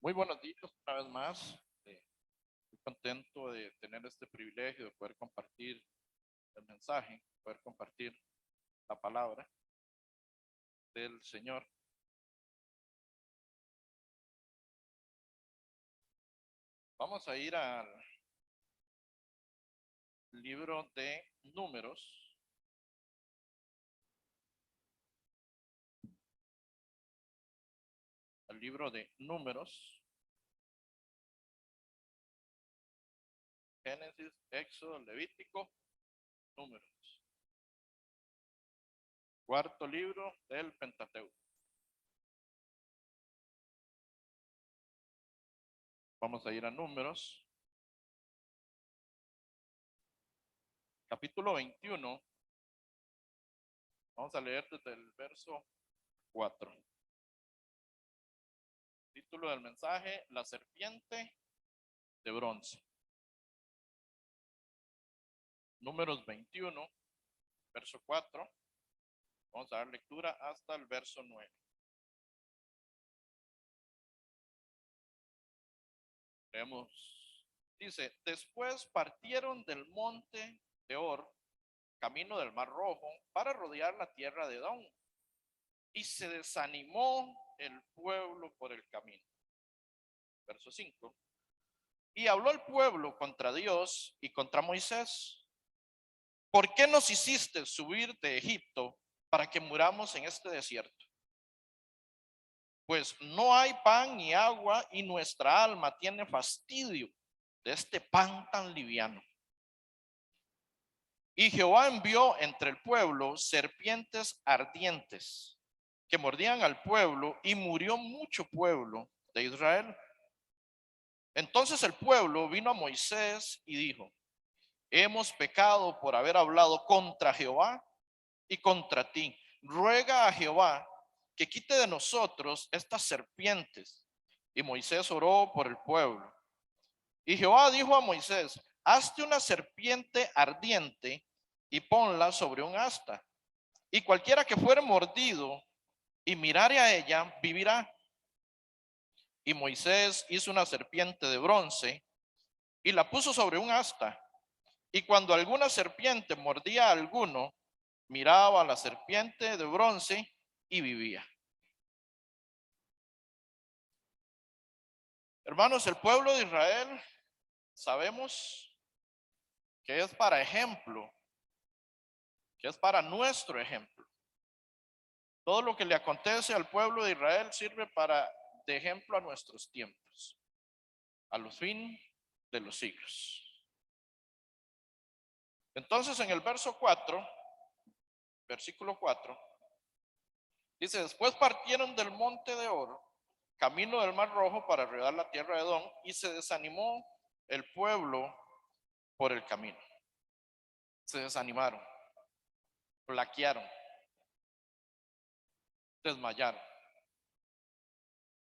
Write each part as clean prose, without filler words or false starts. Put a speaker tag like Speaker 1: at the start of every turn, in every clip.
Speaker 1: Muy buenos días una vez más. Estoy contento de tener este privilegio de poder compartir el mensaje, poder compartir la palabra del Señor. Vamos a ir al libro de Números. Al libro de Números. Génesis, Éxodo, Levítico, Números. Cuarto libro del Pentateuco. Vamos a ir a Números. Capítulo 21. Vamos a leer desde el verso 4. Título del mensaje: La serpiente de bronce. Números 21, verso 4. Vamos a dar lectura hasta el verso 9. Leemos. Dice: después partieron del monte de Or, camino del Mar Rojo, para rodear la tierra de Edom. Y se desanimó el pueblo por el camino. Verso 5. Y habló el pueblo contra Dios y contra Moisés: ¿por qué nos hiciste subir de Egipto para que muramos en este desierto? Pues no hay pan ni agua, y nuestra alma tiene fastidio de este pan tan liviano. Y Jehová envió entre el pueblo serpientes ardientes que mordían al pueblo, y murió mucho pueblo de Israel. Entonces el pueblo vino a Moisés y dijo: hemos pecado por haber hablado contra Jehová y contra ti. Ruega a Jehová que quite de nosotros estas serpientes. Y Moisés oró por el pueblo. Y Jehová dijo a Moisés: hazte una serpiente ardiente y ponla sobre un asta, y cualquiera que fuere mordido y mirare a ella vivirá. Y Moisés hizo una serpiente de bronce y la puso sobre un asta. Y cuando alguna serpiente mordía a alguno, miraba a la serpiente de bronce y vivía. Hermanos, el pueblo de Israel sabemos que es para ejemplo, que es para nuestro ejemplo. Todo lo que le acontece al pueblo de Israel sirve de ejemplo a nuestros tiempos, a los fines de los siglos. Entonces en el verso 4, versículo 4, dice: después partieron del monte de Or, camino del Mar Rojo, para rodear la tierra de Edom, y se desanimó el pueblo por el camino. Se desanimaron, flaquearon, desmayaron.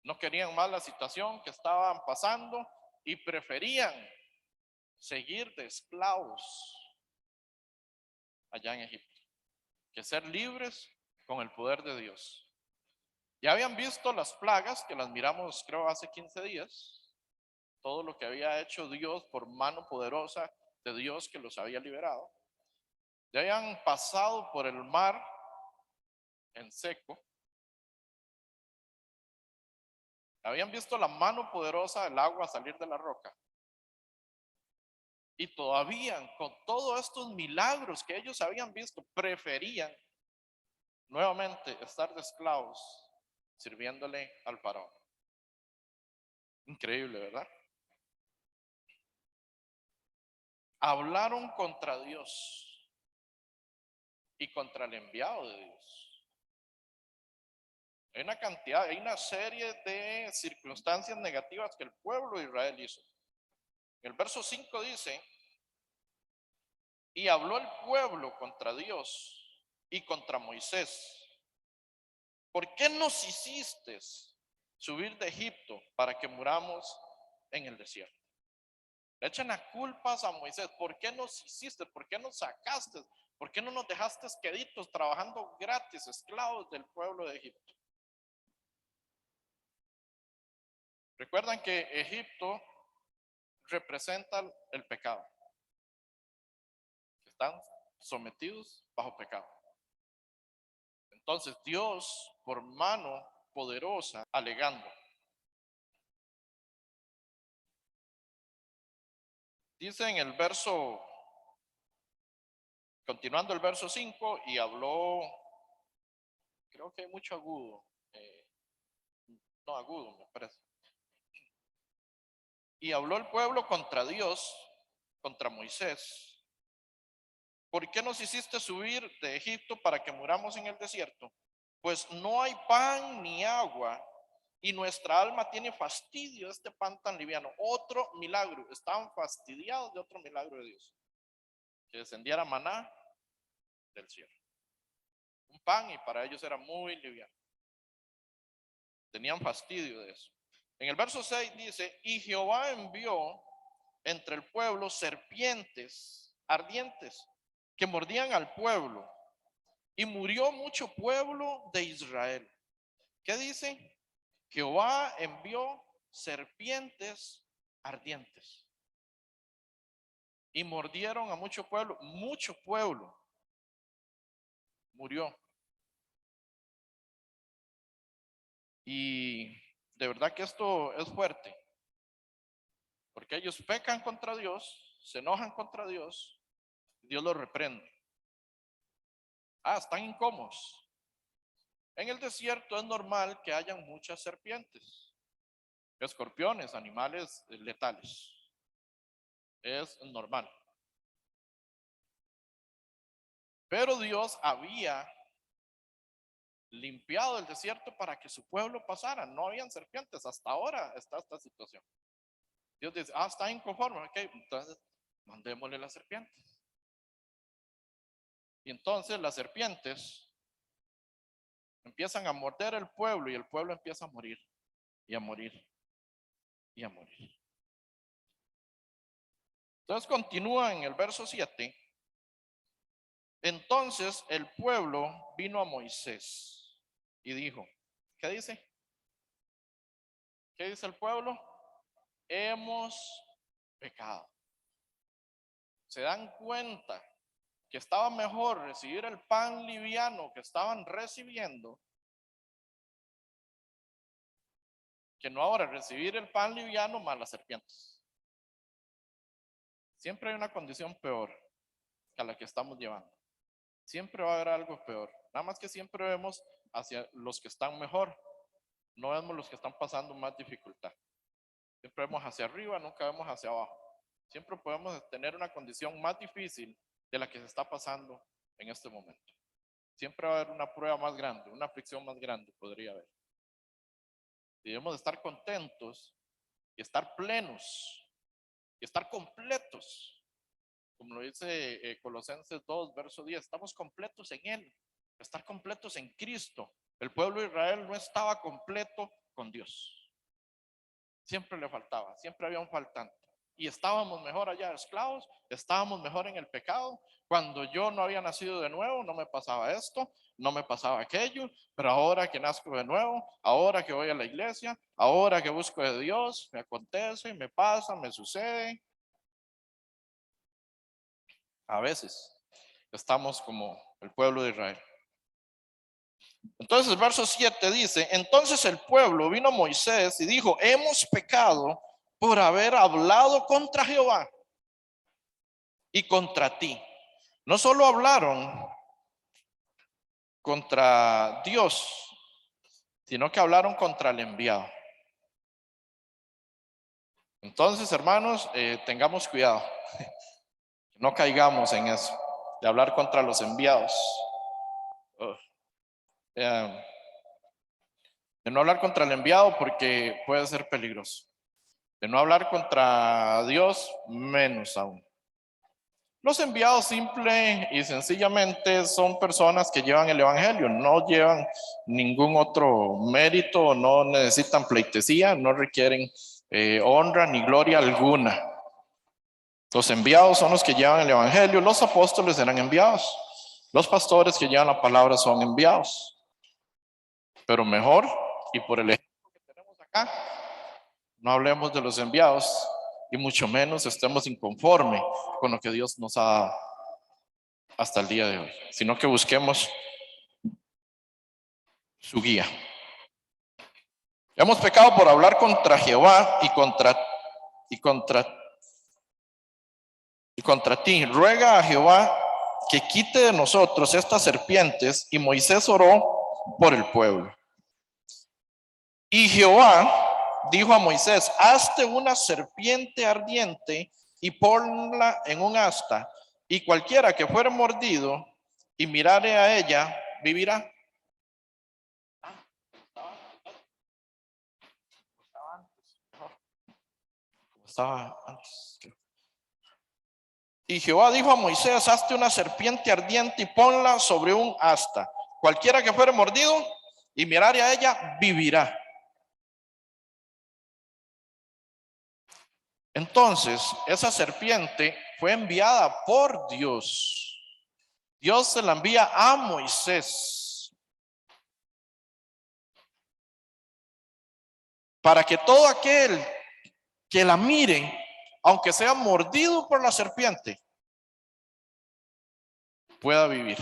Speaker 1: No querían más la situación que estaban pasando y preferían seguir de esclavos allá en Egipto que ser libres con el poder de Dios. Ya habían visto las plagas, que las miramos creo hace 15 días, todo lo que había hecho Dios por mano poderosa de Dios que los había liberado. Ya habían pasado por el mar en seco. Habían visto la mano poderosa del agua salir de la roca. Y todavía, con todos estos milagros que ellos habían visto, preferían nuevamente estar de esclavos sirviéndole al faraón. Increíble, ¿verdad? Hablaron contra Dios y contra el enviado de Dios. Hay una serie de circunstancias negativas que el pueblo de Israel hizo. El verso 5 dice: y habló el pueblo contra Dios y contra Moisés: ¿por qué nos hiciste subir de Egipto para que muramos en el desierto? Le echan las culpas a Moisés. ¿Por qué nos hiciste? ¿Por qué nos sacaste? ¿Por qué no nos dejaste queditos trabajando gratis, esclavos del pueblo de Egipto? Recuerdan que Egipto representa el pecado. Están sometidos bajo pecado. Entonces Dios, por mano poderosa, alegando. Dice en el verso, continuando el verso 5, y habló, creo que hay mucho agudo, no agudo me parece. Y habló el pueblo contra Dios, contra Moisés. ¿Por qué nos hiciste subir de Egipto para que muramos en el desierto? Pues no hay pan ni agua, y nuestra alma tiene fastidio de este pan tan liviano. Otro milagro, estaban fastidiados de otro milagro de Dios, que descendiera maná del cielo. Un pan, y para ellos era muy liviano. Tenían fastidio de eso. En el verso 6 dice, y Jehová envió entre el pueblo serpientes ardientes que mordían al pueblo, y murió mucho pueblo de Israel. ¿Qué dice? Jehová envió serpientes ardientes y mordieron a mucho pueblo murió. Y de verdad que esto es fuerte, porque ellos pecan contra Dios, se enojan contra Dios, Dios los reprende. Están incómodos. En el desierto es normal que hayan muchas serpientes, escorpiones, animales letales. Es normal. Pero Dios había limpiado el desierto para que su pueblo pasara. No habían serpientes. Hasta ahora está esta situación. Dios dice, está inconforme. Ok, entonces mandémosle las serpientes. Y entonces las serpientes empiezan a morder el pueblo, y el pueblo empieza a morir y a morir y a morir. Entonces continúa en el verso 7. Entonces el pueblo vino a Moisés y dijo, ¿qué dice? ¿Qué dice el pueblo? Hemos pecado. Se dan cuenta que estaba mejor recibir el pan liviano que estaban recibiendo que no ahora recibir el pan liviano más las serpientes. Siempre hay una condición peor que a la que estamos llevando. Siempre va a haber algo peor. Nada más que siempre vemos hacia los que están mejor. No vemos los que están pasando más dificultad. Siempre vemos hacia arriba, nunca vemos hacia abajo. Siempre podemos tener una condición más difícil de la que se está pasando en este momento. Siempre va a haber una prueba más grande, una aflicción más grande podría haber. Debemos estar contentos y estar plenos y estar completos. Como lo dice Colosenses 2, verso 10, estamos completos en Él, estar completos en Cristo. El pueblo de Israel no estaba completo con Dios. Siempre le faltaba, siempre había un faltante. Y estábamos mejor allá esclavos, estábamos mejor en el pecado. Cuando yo no había nacido de nuevo, no me pasaba esto, no me pasaba aquello, pero ahora que nazco de nuevo, ahora que voy a la iglesia, ahora que busco de Dios, me acontece, me pasa, me sucede. A veces estamos como el pueblo de Israel. Entonces el verso 7 dice, entonces el pueblo vino a Moisés y dijo, hemos pecado por haber hablado contra Jehová y contra ti. No solo hablaron contra Dios, sino que hablaron contra el enviado. Entonces, hermanos, tengamos cuidado. No caigamos en eso, de hablar contra los enviados. De no hablar contra el enviado porque puede ser peligroso. De no hablar contra Dios, menos aún. Los enviados simple y sencillamente son personas que llevan el evangelio, no llevan ningún otro mérito, no necesitan pleitesía, no requieren honra ni gloria alguna. Los enviados son los que llevan el evangelio, los apóstoles eran enviados, los pastores que llevan la palabra son enviados. Pero mejor, y por el ejemplo que tenemos acá, No hablemos de los enviados y mucho menos estemos inconformes con lo que Dios nos ha dado hasta el día de hoy, sino que busquemos su guía. Hemos pecado por hablar contra Jehová y contra ti. Ruega a Jehová que quite de nosotros estas serpientes. Y Moisés oró por el pueblo. Y Jehová dijo a Moisés: hazte una serpiente ardiente y ponla en un asta, y cualquiera que fuere mordido y mirare a ella, vivirá. Estaba antes. Y Jehová dijo a Moisés: hazte una serpiente ardiente y ponla sobre un asta. Cualquiera que fuere mordido y mirare a ella, vivirá. Entonces, esa serpiente fue enviada por Dios. Dios se la envía a Moisés para que todo aquel que la mire, aunque sea mordido por la serpiente, pueda vivir.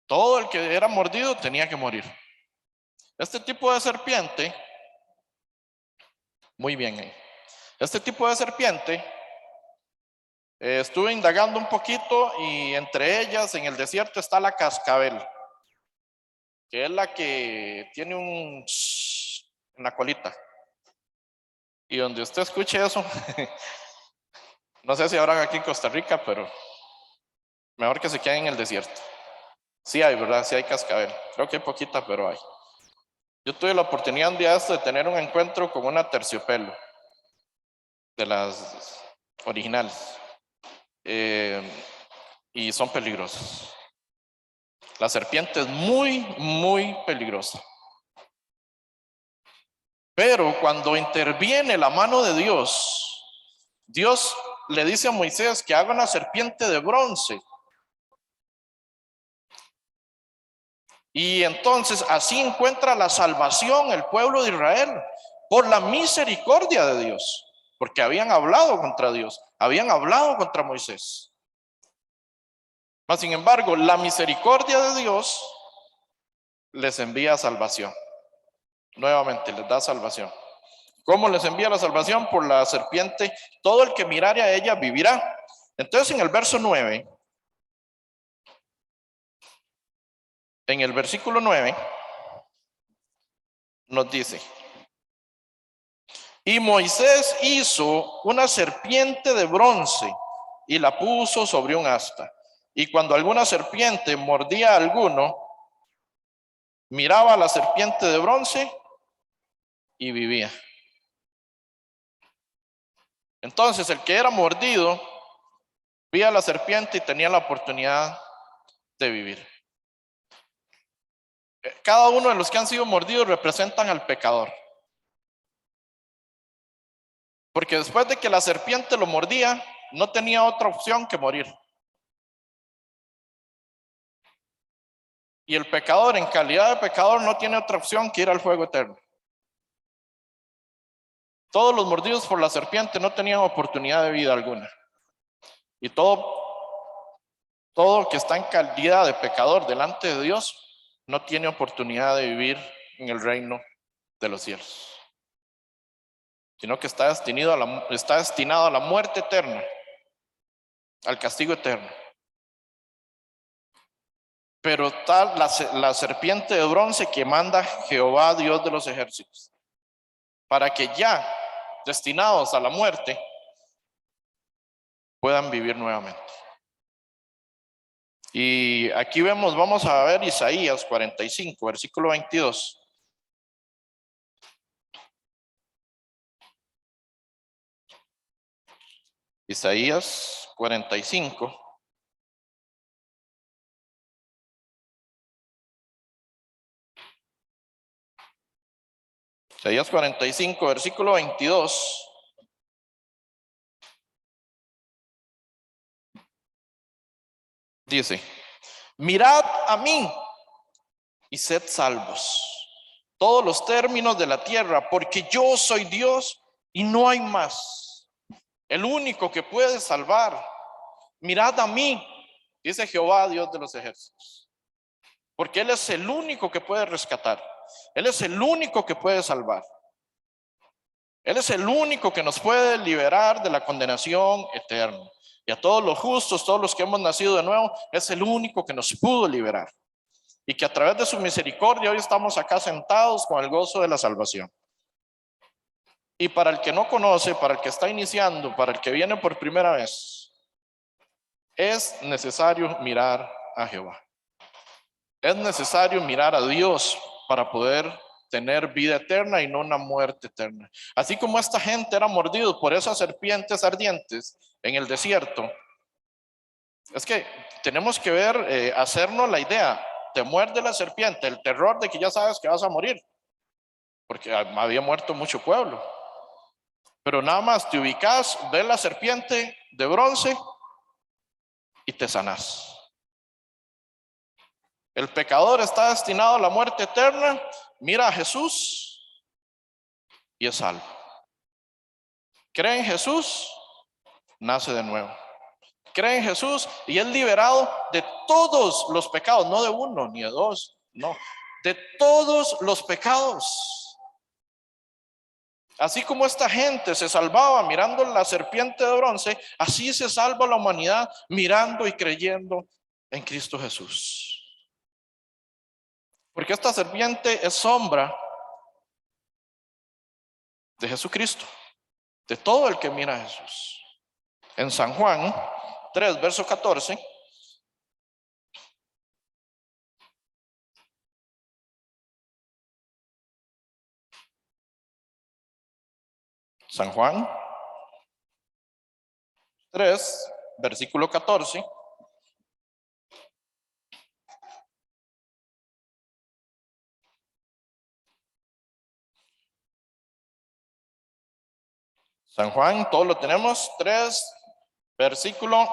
Speaker 1: Todo el que era mordido tenía que morir. Este tipo de serpiente, muy bien, este tipo de serpiente, estuve indagando un poquito y entre ellas en el desierto está la cascabel, que es la que tiene un en la colita. Y donde usted escuche eso, no sé si habrá aquí en Costa Rica, pero mejor que se queden en el desierto. Sí hay, ¿verdad? Sí hay cascabel. Creo que hay poquita, pero hay. Yo tuve la oportunidad un día de tener un encuentro con una terciopelo, de las originales. Y son peligrosas. La serpiente es muy, muy peligrosa. Pero cuando interviene la mano de Dios, Dios le dice a Moisés que haga una serpiente de bronce. Y entonces así encuentra la salvación el pueblo de Israel por la misericordia de Dios, porque habían hablado contra Dios, habían hablado contra Moisés. Mas sin embargo, la misericordia de Dios les envía salvación. Nuevamente les da salvación. ¿Cómo les envía la salvación? Por la serpiente. Todo el que mirare a ella vivirá. Entonces en el verso 9, en el versículo 9, nos dice: y Moisés hizo una serpiente de bronce y la puso sobre un asta. Y cuando alguna serpiente mordía a alguno, miraba a la serpiente de bronce y vivía. Entonces el que era mordido veía a la serpiente y tenía la oportunidad de vivir. Cada uno de los que han sido mordidos representan al pecador. Porque después de que la serpiente lo mordía, no tenía otra opción que morir. Y el pecador, en calidad de pecador, no tiene otra opción que ir al fuego eterno. Todos los mordidos por la serpiente no tenían oportunidad de vida alguna. Y todo que está en calidad de pecador delante de Dios no tiene oportunidad de vivir en el reino de los cielos, sino que está destinado a la muerte eterna, al castigo eterno. Pero está la serpiente de bronce que manda Jehová, Dios de los ejércitos, para que ya destinados a la muerte puedan vivir nuevamente. Y aquí vamos a ver Isaías 45, versículo 22. Isaías 45. Isaías 45, versículo 22. Dice: mirad a mí y sed salvos, todos los términos de la tierra, porque yo soy Dios y no hay más. El único que puede salvar. Mirad a mí, dice Jehová, Dios de los ejércitos, porque Él es el único que puede rescatar. Él es el único que puede salvar. Él es el único que nos puede liberar de la condenación eterna. Y a todos los justos, todos los que hemos nacido de nuevo, es el único que nos pudo liberar. Y que a través de su misericordia hoy estamos acá sentados con el gozo de la salvación. Y para el que no conoce, para el que está iniciando, para el que viene por primera vez, es necesario mirar a Jehová. Es necesario mirar a Dios para poder tener vida eterna y no una muerte eterna. Así como esta gente era mordido por esas serpientes ardientes en el desierto, es que tenemos que ver, hacernos la idea. Te muerde la serpiente, el terror de que ya sabes que vas a morir, porque había muerto mucho pueblo. Pero nada más te ubicas, ves la serpiente de bronce y te sanás. El pecador está destinado a la muerte eterna, mira a Jesús y es salvo. Cree en Jesús, nace de nuevo. Cree en Jesús y es liberado de todos los pecados, no de uno ni de dos, no, de todos los pecados. Así como esta gente se salvaba mirando la serpiente de bronce, así se salva la humanidad mirando y creyendo en Cristo Jesús. Porque esta serpiente es sombra de Jesucristo, de todo el que mira a Jesús. En San Juan 3, verso 14. San Juan 3, versículo 14. San Juan, todo lo tenemos, 3, versículo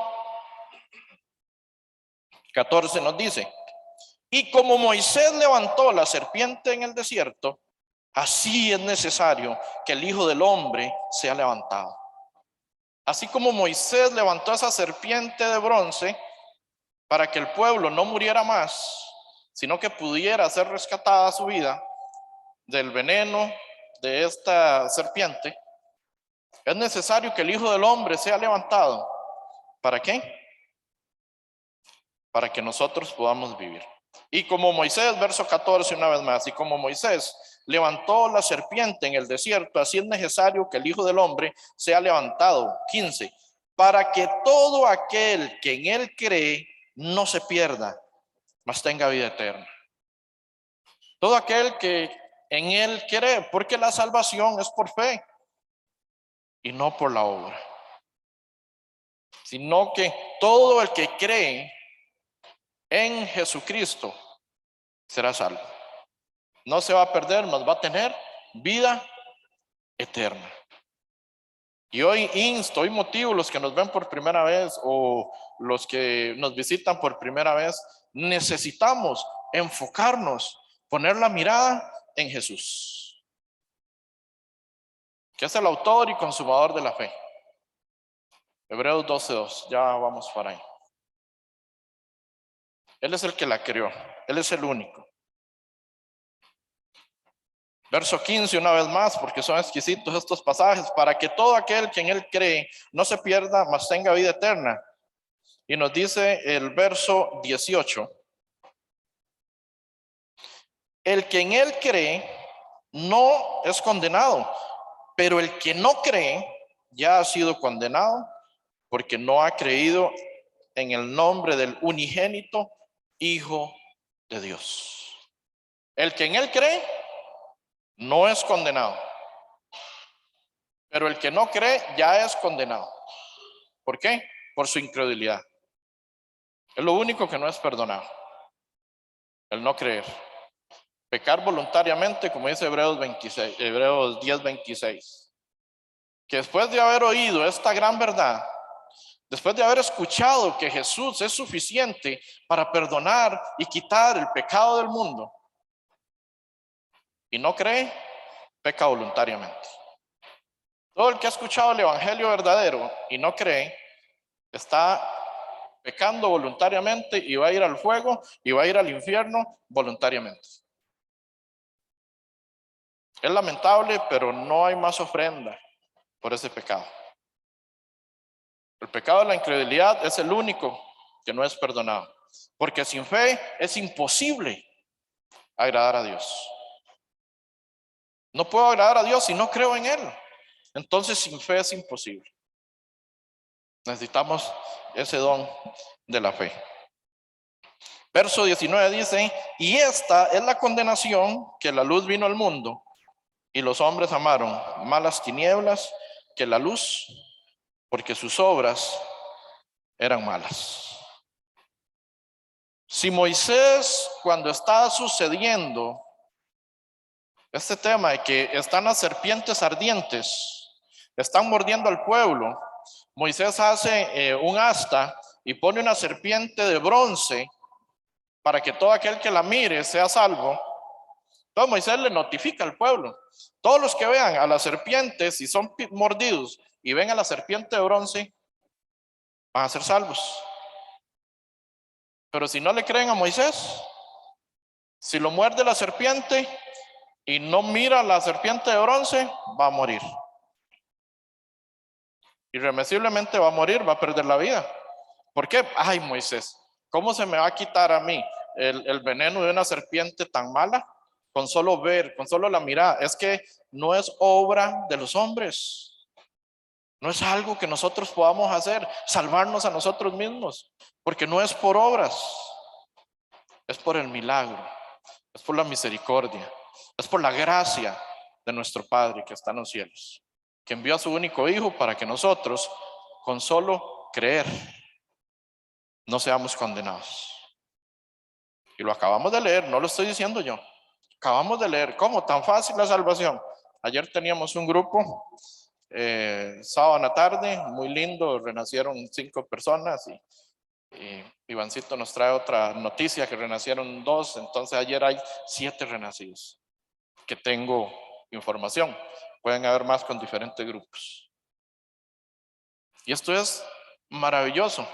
Speaker 1: 14 nos dice: y como Moisés levantó la serpiente en el desierto, así es necesario que el Hijo del Hombre sea levantado. Así como Moisés levantó esa serpiente de bronce para que el pueblo no muriera más, sino que pudiera ser rescatada su vida del veneno de esta serpiente, es necesario que el Hijo del Hombre sea levantado. ¿Para qué? Para que nosotros podamos vivir. Y como Moisés, verso 14 una vez más, y como Moisés levantó la serpiente en el desierto, así es necesario que el Hijo del Hombre sea levantado. 15, para que todo aquel que en él cree no se pierda, mas tenga vida eterna. Todo aquel que en él cree, porque la salvación es por fe y no por la obra, sino que todo el que cree en Jesucristo será salvo. No se va a perder, mas va a tener vida eterna. Y hoy insto, hoy motivo los que nos ven por primera vez o los que nos visitan por primera vez, necesitamos enfocarnos, poner la mirada en Jesús, que es el autor y consumador de la fe. Hebreos 12:2, ya vamos para ahí. Él es el que la creó, Él es el único. Verso 15 una vez más, porque son exquisitos estos pasajes, para que todo aquel que en él cree no se pierda, mas tenga vida eterna. Y nos dice el verso 18, el que en él cree no es condenado, pero el que no cree ya ha sido condenado porque no ha creído en el nombre del unigénito Hijo de Dios. El que en él cree no es condenado, pero el que no cree ya es condenado. ¿Por qué? Por su incredulidad. Es lo único que no es perdonado, el no creer. Pecar voluntariamente, como dice Hebreos 10:26. Que después de haber oído esta gran verdad, después de haber escuchado que Jesús es suficiente para perdonar y quitar el pecado del mundo, y no cree, peca voluntariamente. Todo el que ha escuchado el evangelio verdadero y no cree, está pecando voluntariamente y va a ir al fuego y va a ir al infierno voluntariamente. Es lamentable, pero no hay más ofrenda por ese pecado. El pecado de la incredulidad es el único que no es perdonado, porque sin fe es imposible agradar a Dios. No puedo agradar a Dios si no creo en Él. Entonces sin fe es imposible. Necesitamos ese don de la fe. Verso 19 dice, y esta es la condenación, que la luz vino al mundo y los hombres amaron más las tinieblas que la luz, porque sus obras eran malas. Si Moisés, cuando está sucediendo este tema de que están las serpientes ardientes, están mordiendo al pueblo, Moisés hace un asta y pone una serpiente de bronce para que todo aquel que la mire sea salvo. Entonces Moisés le notifica al pueblo. Todos los que vean a las serpientes y son mordidos y ven a la serpiente de bronce, van a ser salvos. Pero si no le creen a Moisés, si lo muerde la serpiente y no mira a la serpiente de bronce, va a morir. Irremisiblemente va a morir, va a perder la vida. ¿Por qué? Ay, Moisés, ¿cómo se me va a quitar a mí el veneno de una serpiente tan mala? Con solo ver, con solo la mirada. Es que no es obra de los hombres. No es algo que nosotros podamos hacer, salvarnos a nosotros mismos, porque no es por obras, es por el milagro, es por la misericordia, es por la gracia de nuestro Padre que está en los cielos, que envió a su único Hijo para que nosotros, con solo creer, no seamos condenados. Y lo acabamos de leer, no lo estoy diciendo yo. Acabamos de leer, ¿cómo? Tan fácil la salvación. Ayer teníamos un grupo, sábado en la tarde, muy lindo, renacieron 5 personas y Ivancito nos trae otra noticia que renacieron 2, entonces ayer hay 7 renacidos, que tengo información. Pueden haber más con diferentes grupos. Y esto es maravilloso.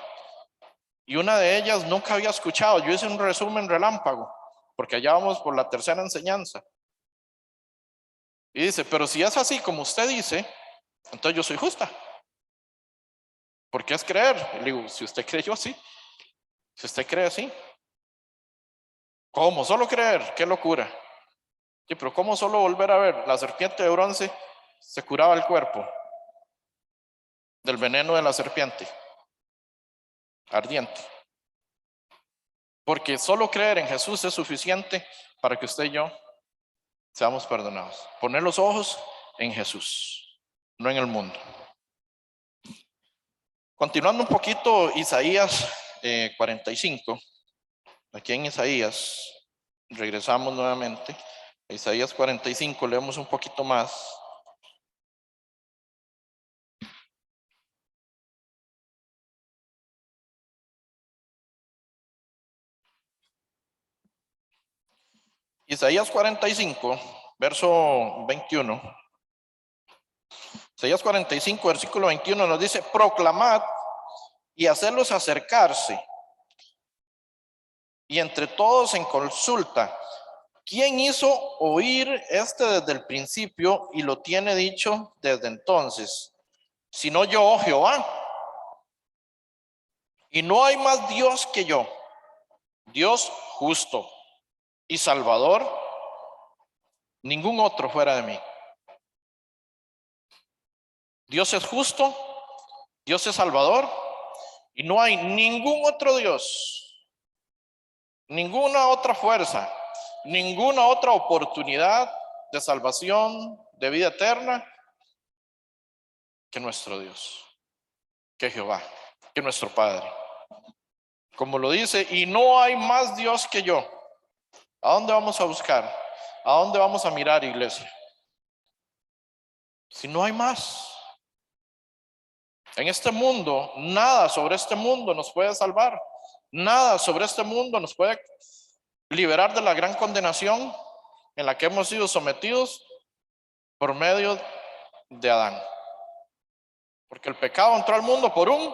Speaker 1: Y una de ellas nunca había escuchado. Yo hice un resumen relámpago, porque allá vamos por la tercera enseñanza. Y dice, pero si es así como usted dice, entonces yo soy justa. Porque es creer. Y le digo, si usted cree, yo sí. Si usted cree así. ¿Cómo? ¿Solo creer? ¡Qué locura! Sí, pero ¿cómo solo volver a ver? La serpiente de bronce se curaba el cuerpo del veneno de la serpiente ardiente. Porque solo creer en Jesús es suficiente para que usted y yo seamos perdonados. Poner los ojos en Jesús, no en el mundo. Continuando un poquito, Isaías 45. Aquí en Isaías, regresamos nuevamente. Isaías 45, leemos un poquito más. Isaías 45, verso 21. Isaías 45, versículo 21 nos dice, proclamad y hacerlos acercarse. Y entre todos en consulta, ¿quién hizo oír desde el principio y lo tiene dicho desde entonces? Sino yo, Jehová. Y no hay más Dios que yo, Dios justo y salvador, ningún otro fuera de mí. Dios es justo, Dios es salvador y no hay ningún otro Dios, ninguna otra fuerza, ninguna otra oportunidad de salvación, de vida eterna que nuestro Dios, que Jehová, que nuestro Padre. Como lo dice, y no hay más Dios que yo. ¿A dónde vamos a buscar? ¿A dónde vamos a mirar, iglesia? Si no hay más. En este mundo, nada sobre este mundo nos puede salvar. Nada sobre este mundo nos puede liberar de la gran condenación. en la que hemos sido sometidos por medio de Adán. Porque el pecado entró al mundo por un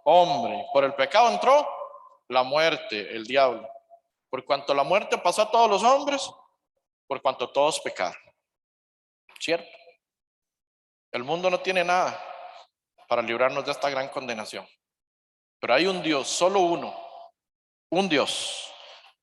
Speaker 1: hombre. Por el pecado entró la muerte, el diablo. Por cuanto la muerte pasó a todos los hombres, por cuanto todos pecaron. ¿Cierto? El mundo no tiene nada para librarnos de esta gran condenación. Pero hay un Dios, solo uno, un Dios.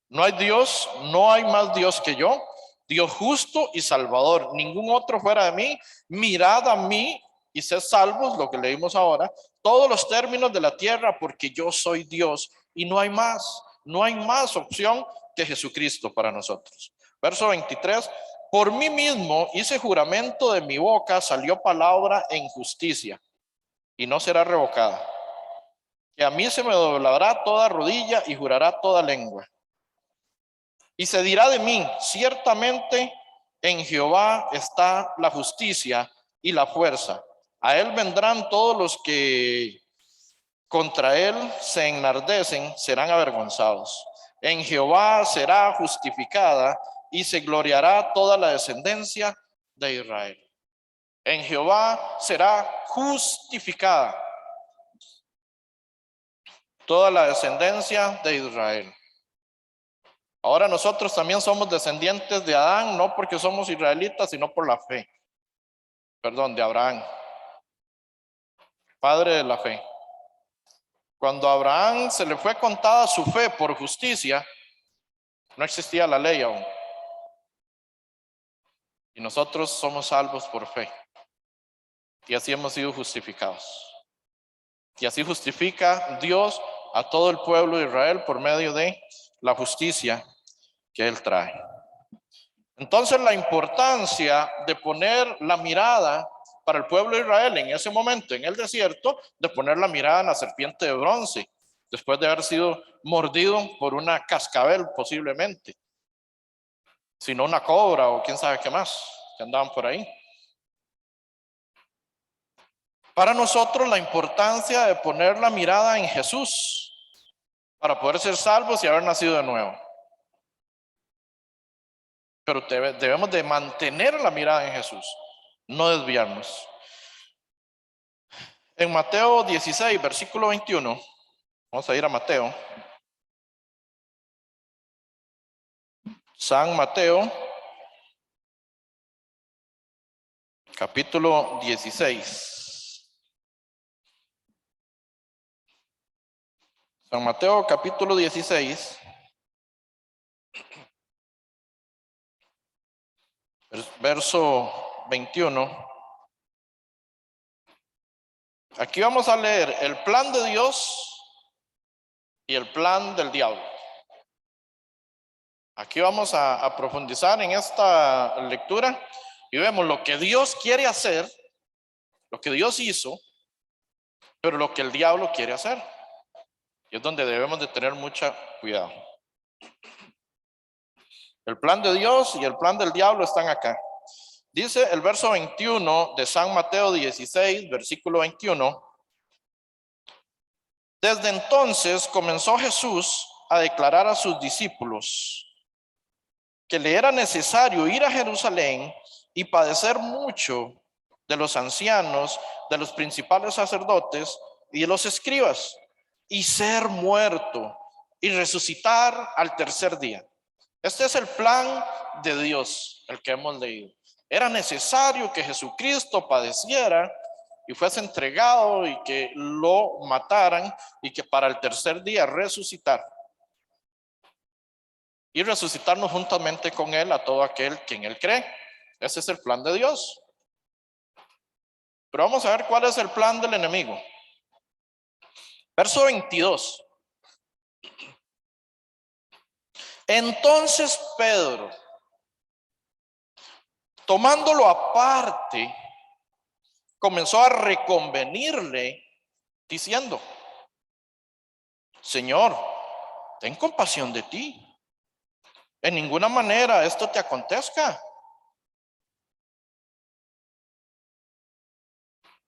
Speaker 1: No hay Dios, no hay más Dios que yo, Dios justo y salvador. Ningún otro fuera de mí. Mirad a mí y sed salvos, lo que leímos ahora, todos los términos de la tierra, porque yo soy Dios y no hay más. No hay más opción que Jesucristo para nosotros. Verso 23. Por mí mismo hice juramento, de mi boca salió palabra en justicia y no será revocada. Que a mí se me doblará toda rodilla y jurará toda lengua. Y se dirá de mí, ciertamente en Jehová está la justicia y la fuerza. A él vendrán todos los que contra él se enardecen, serán avergonzados. En Jehová será justificada y se gloriará toda la descendencia de Israel. En Jehová será justificada toda la descendencia de Israel. Ahora nosotros también somos descendientes de Adán, no porque somos israelitas, sino por la fe. Perdón, de Abraham, padre de la fe. Cuando a Abraham se le fue contada su fe por justicia, no existía la ley aún. Y nosotros somos salvos por fe. Y así hemos sido justificados. Y así justifica Dios a todo el pueblo de Israel por medio de la justicia que Él trae. Entonces, la importancia de poner la mirada para el pueblo de Israel en ese momento en el desierto, de poner la mirada en la serpiente de bronce, después de haber sido mordido por una cascabel posiblemente, sino una cobra o quién sabe qué más que andaban por ahí. Para nosotros la importancia de poner la mirada en Jesús para poder ser salvos y haber nacido de nuevo. Pero debemos de mantener la mirada en Jesús, no desviarnos. En Mateo 16, versículo 21, vamos a ir a Mateo. San Mateo, capítulo 16. San Mateo, capítulo 16. Verso 21. Aquí vamos a leer el plan de Dios y el plan del diablo. Aquí vamos a profundizar en esta lectura y vemos lo que Dios quiere hacer, lo que Dios hizo, pero lo que el diablo quiere hacer. Y es donde debemos de tener mucho cuidado. El plan de Dios y el plan del diablo están acá. Dice el verso 21 de San Mateo 16, versículo 21. Desde entonces comenzó Jesús a declarar a sus discípulos que le era necesario ir a Jerusalén y padecer mucho de los ancianos, de los principales sacerdotes y de los escribas, y ser muerto y resucitar al tercer día. Este es el plan de Dios, el que hemos leído. Era necesario que Jesucristo padeciera y fuese entregado y que lo mataran y que para el tercer día resucitar. Y resucitarnos juntamente con Él a todo aquel que en Él cree. Ese es el plan de Dios. Pero vamos a ver cuál es el plan del enemigo. Verso 22. Entonces Pedro, tomándolo aparte, comenzó a reconvenirle diciendo: Señor, ten compasión de ti. En ninguna manera esto te acontezca.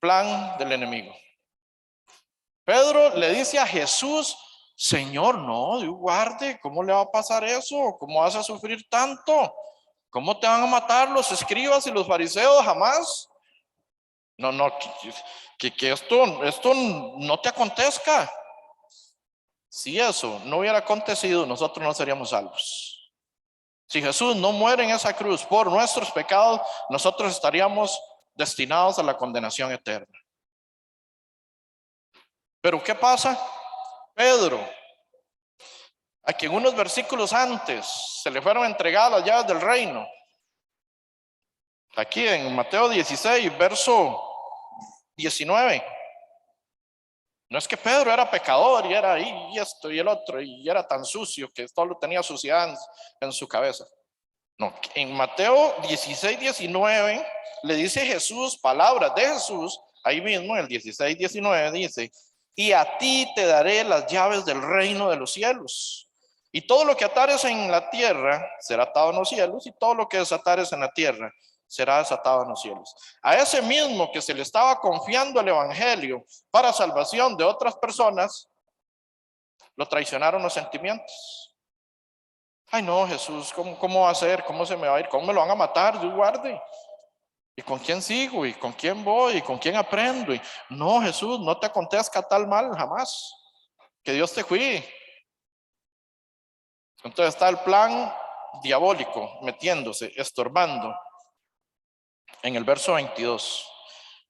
Speaker 1: Plan del enemigo. Pedro le dice a Jesús: Señor, no, Dios guarde, ¿cómo le va a pasar eso? ¿Cómo vas a sufrir tanto? ¿Cómo te van a matar los escribas y los fariseos? Jamás. No, que esto no te acontezca. Si eso no hubiera acontecido, nosotros no seríamos salvos. Si Jesús no muere en esa cruz por nuestros pecados, nosotros estaríamos destinados a la condenación eterna. Pero ¿qué pasa? Pedro, a quien unos versículos antes se le fueron entregadas las llaves del reino. Aquí en Mateo 16, verso 19. No es que Pedro era pecador y era y esto y el otro y era tan sucio que solo tenía suciedad en su cabeza. No, en Mateo 16, 19 le dice Jesús, palabras de Jesús, ahí mismo en el 16, 19 dice, y a ti te daré las llaves del reino de los cielos. Y todo lo que atares en la tierra será atado en los cielos, y todo lo que desatares en la tierra será desatado en los cielos. A ese mismo que se le estaba confiando el evangelio para salvación de otras personas, lo traicionaron los sentimientos. Ay no, Jesús, ¿cómo va a ser? ¿Cómo se me va a ir? ¿Cómo me lo van a matar? Dios guarde. ¿Y con quién sigo? ¿Y con quién voy? ¿Y con quién aprendo? Y no, Jesús, no te acontezca tal mal jamás. Que Dios te cuide. Entonces está el plan diabólico metiéndose, estorbando en el verso 22.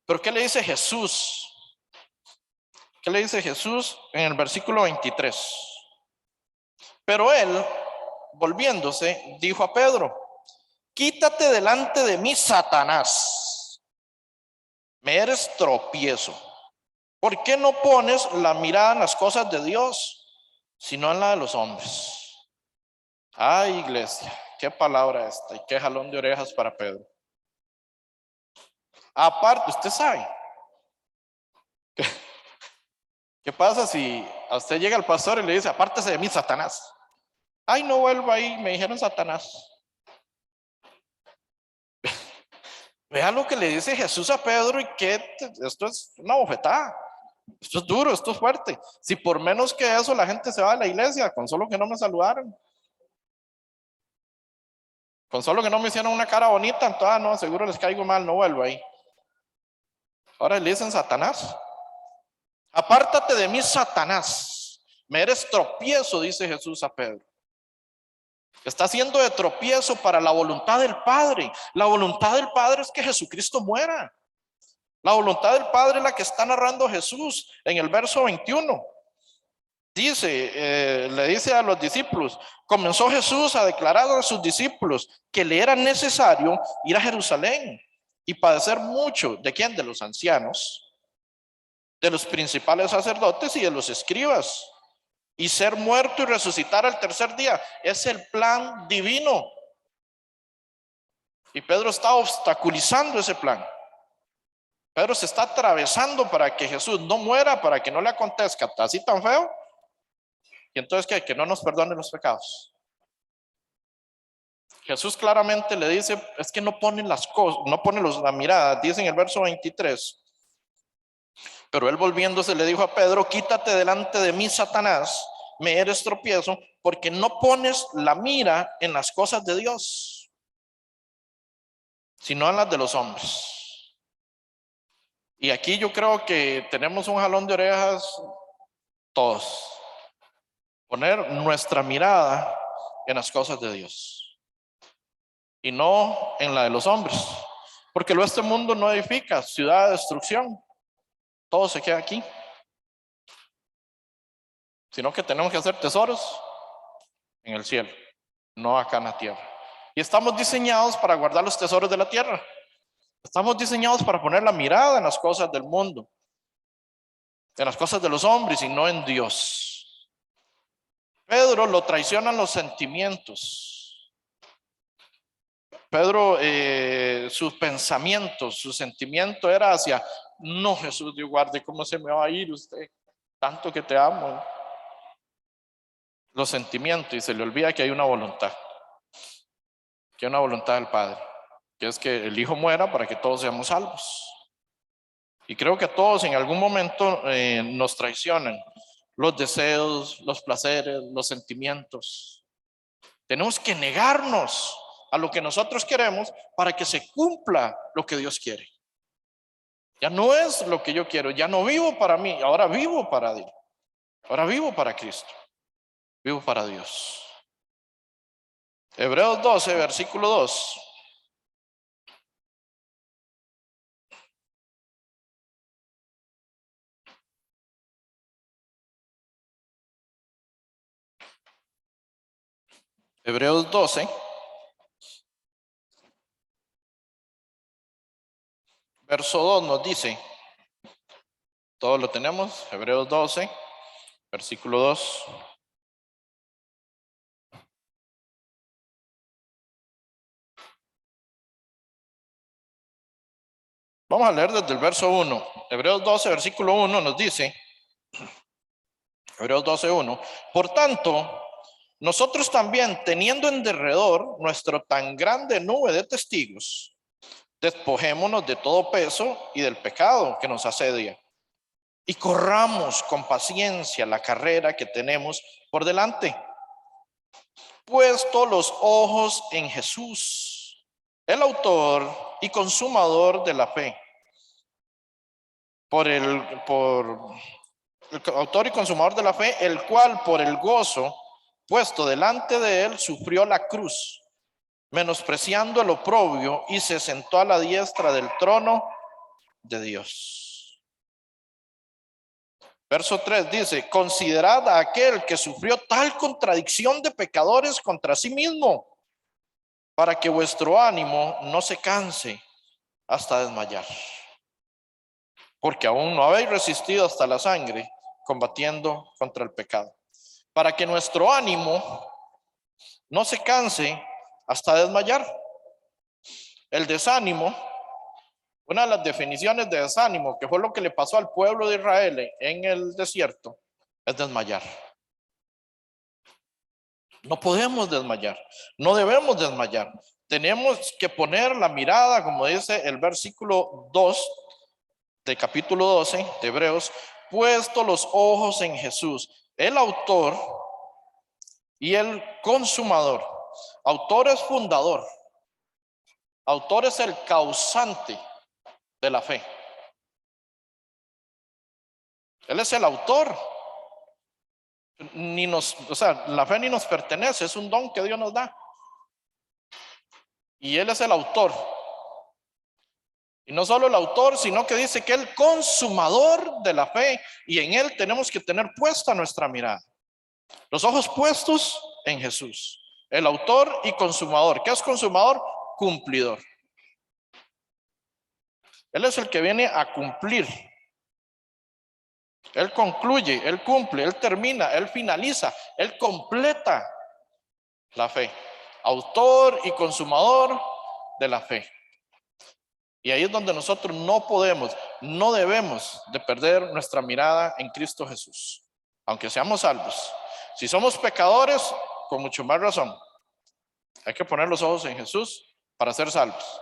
Speaker 1: Pero ¿qué le dice Jesús? ¿Qué le dice Jesús en el versículo 23? Pero él, volviéndose, dijo a Pedro, quítate delante de mí, Satanás. Me eres tropiezo. ¿Por qué no pones la mirada en las cosas de Dios, sino en la de los hombres? Ay, iglesia, qué palabra esta y qué jalón de orejas para Pedro. Aparte, usted sabe, ¿qué pasa si a usted llega el pastor y le dice, apártese de mí, Satanás? Ay, no vuelvo ahí, me dijeron Satanás. Vea lo que le dice Jesús a Pedro y que esto es una bofetada. Esto es duro, esto es fuerte. Si por menos que eso la gente se va a la iglesia, con solo que no me saludaron. Con solo que no me hicieron una cara bonita, entonces no, seguro les caigo mal, no vuelvo ahí. Ahora le dicen Satanás. Apártate de mí, Satanás. Me eres tropiezo, dice Jesús a Pedro. Está haciendo de tropiezo para la voluntad del Padre. La voluntad del Padre es que Jesucristo muera. La voluntad del Padre es la que está narrando Jesús en el verso 21. Dice, le dice a los discípulos, comenzó Jesús a declarar a sus discípulos que le era necesario ir a Jerusalén y padecer mucho. ¿De quién? De los ancianos, de los principales sacerdotes y de los escribas, y ser muerto y resucitar al tercer día. Es el plan divino. Y Pedro está obstaculizando ese plan. Pedro se está atravesando para que Jesús no muera, para que no le acontezca así tan feo. Y entonces que no nos perdone los pecados. Jesús claramente le dice, es que no ponen las cosas, no ponen la mirada. Dice en el verso 23. Pero él volviéndose le dijo a Pedro, quítate delante de mí, Satanás, me eres tropiezo, porque no pones la mira en las cosas de Dios, sino en las de los hombres. Y aquí yo creo que tenemos un jalón de orejas todos. Poner nuestra mirada en las cosas de Dios y no en la de los hombres, porque este mundo no edifica, ciudad de destrucción, todo se queda aquí, sino que tenemos que hacer tesoros en el cielo, no acá en la tierra. Y estamos diseñados para guardar los tesoros de la tierra. Estamos diseñados para poner la mirada en las cosas del mundo, en las cosas de los hombres y no en Dios. Pedro lo traicionan los sentimientos. Pedro, sus pensamientos, su sentimiento era hacia, no, Jesús, Dios guarde, ¿cómo se me va a ir usted? Tanto que te amo. Los sentimientos, y se le olvida que hay una voluntad, que hay una voluntad del Padre, que es que el Hijo muera para que todos seamos salvos. Y creo que todos en algún momento nos traicionan los deseos, los placeres, los sentimientos. Tenemos que negarnos a lo que nosotros queremos para que se cumpla lo que Dios quiere. Ya no es lo que yo quiero, ya no vivo para mí, ahora vivo para Dios. Ahora vivo para Cristo, vivo para Dios. Hebreos 12, versículo 2. Hebreos 12, verso 2 nos dice, todo lo tenemos, Hebreos 12, versículo 2. Vamos a leer desde el verso 1. Hebreos 12, versículo 1 nos dice, Hebreos 12, 1. Por tanto, nosotros también, teniendo en derredor nuestro tan grande nube de testigos, despojémonos de todo peso y del pecado que nos asedia, y corramos con paciencia la carrera que tenemos por delante, puesto los ojos en Jesús, el autor y consumador de la fe, por el autor y consumador de la fe, el cual por el gozo puesto delante de él sufrió la cruz, menospreciando el oprobio, y se sentó a la diestra del trono de Dios. Verso 3 dice, considerad a aquel que sufrió tal contradicción de pecadores contra sí mismo, para que vuestro ánimo no se canse hasta desmayar. Porque aún no habéis resistido hasta la sangre, combatiendo contra el pecado. Para que nuestro ánimo no se canse hasta desmayar. El desánimo, una de las definiciones de desánimo, que fue lo que le pasó al pueblo de Israel en el desierto, es desmayar. No podemos desmayar, no debemos desmayar. Tenemos que poner la mirada, como dice el versículo 2 de capítulo 12 de Hebreos, puesto los ojos en Jesús, el autor y el consumador. Autor es fundador, autor es el causante de la fe. Él es el autor. La fe ni nos pertenece, es un don que Dios nos da. Y Él es el autor. Y no solo el autor, sino que dice que el consumador de la fe, y en Él tenemos que tener puesta nuestra mirada. Los ojos puestos en Jesús, el autor y consumador. ¿Qué es consumador? Cumplidor. Él es el que viene a cumplir. Él concluye, Él cumple, Él termina, Él finaliza, Él completa la fe. Autor y consumador de la fe. Y ahí es donde nosotros no podemos, no debemos de perder nuestra mirada en Cristo Jesús, aunque seamos salvos. Si somos pecadores, con mucho más razón, hay que poner los ojos en Jesús para ser salvos.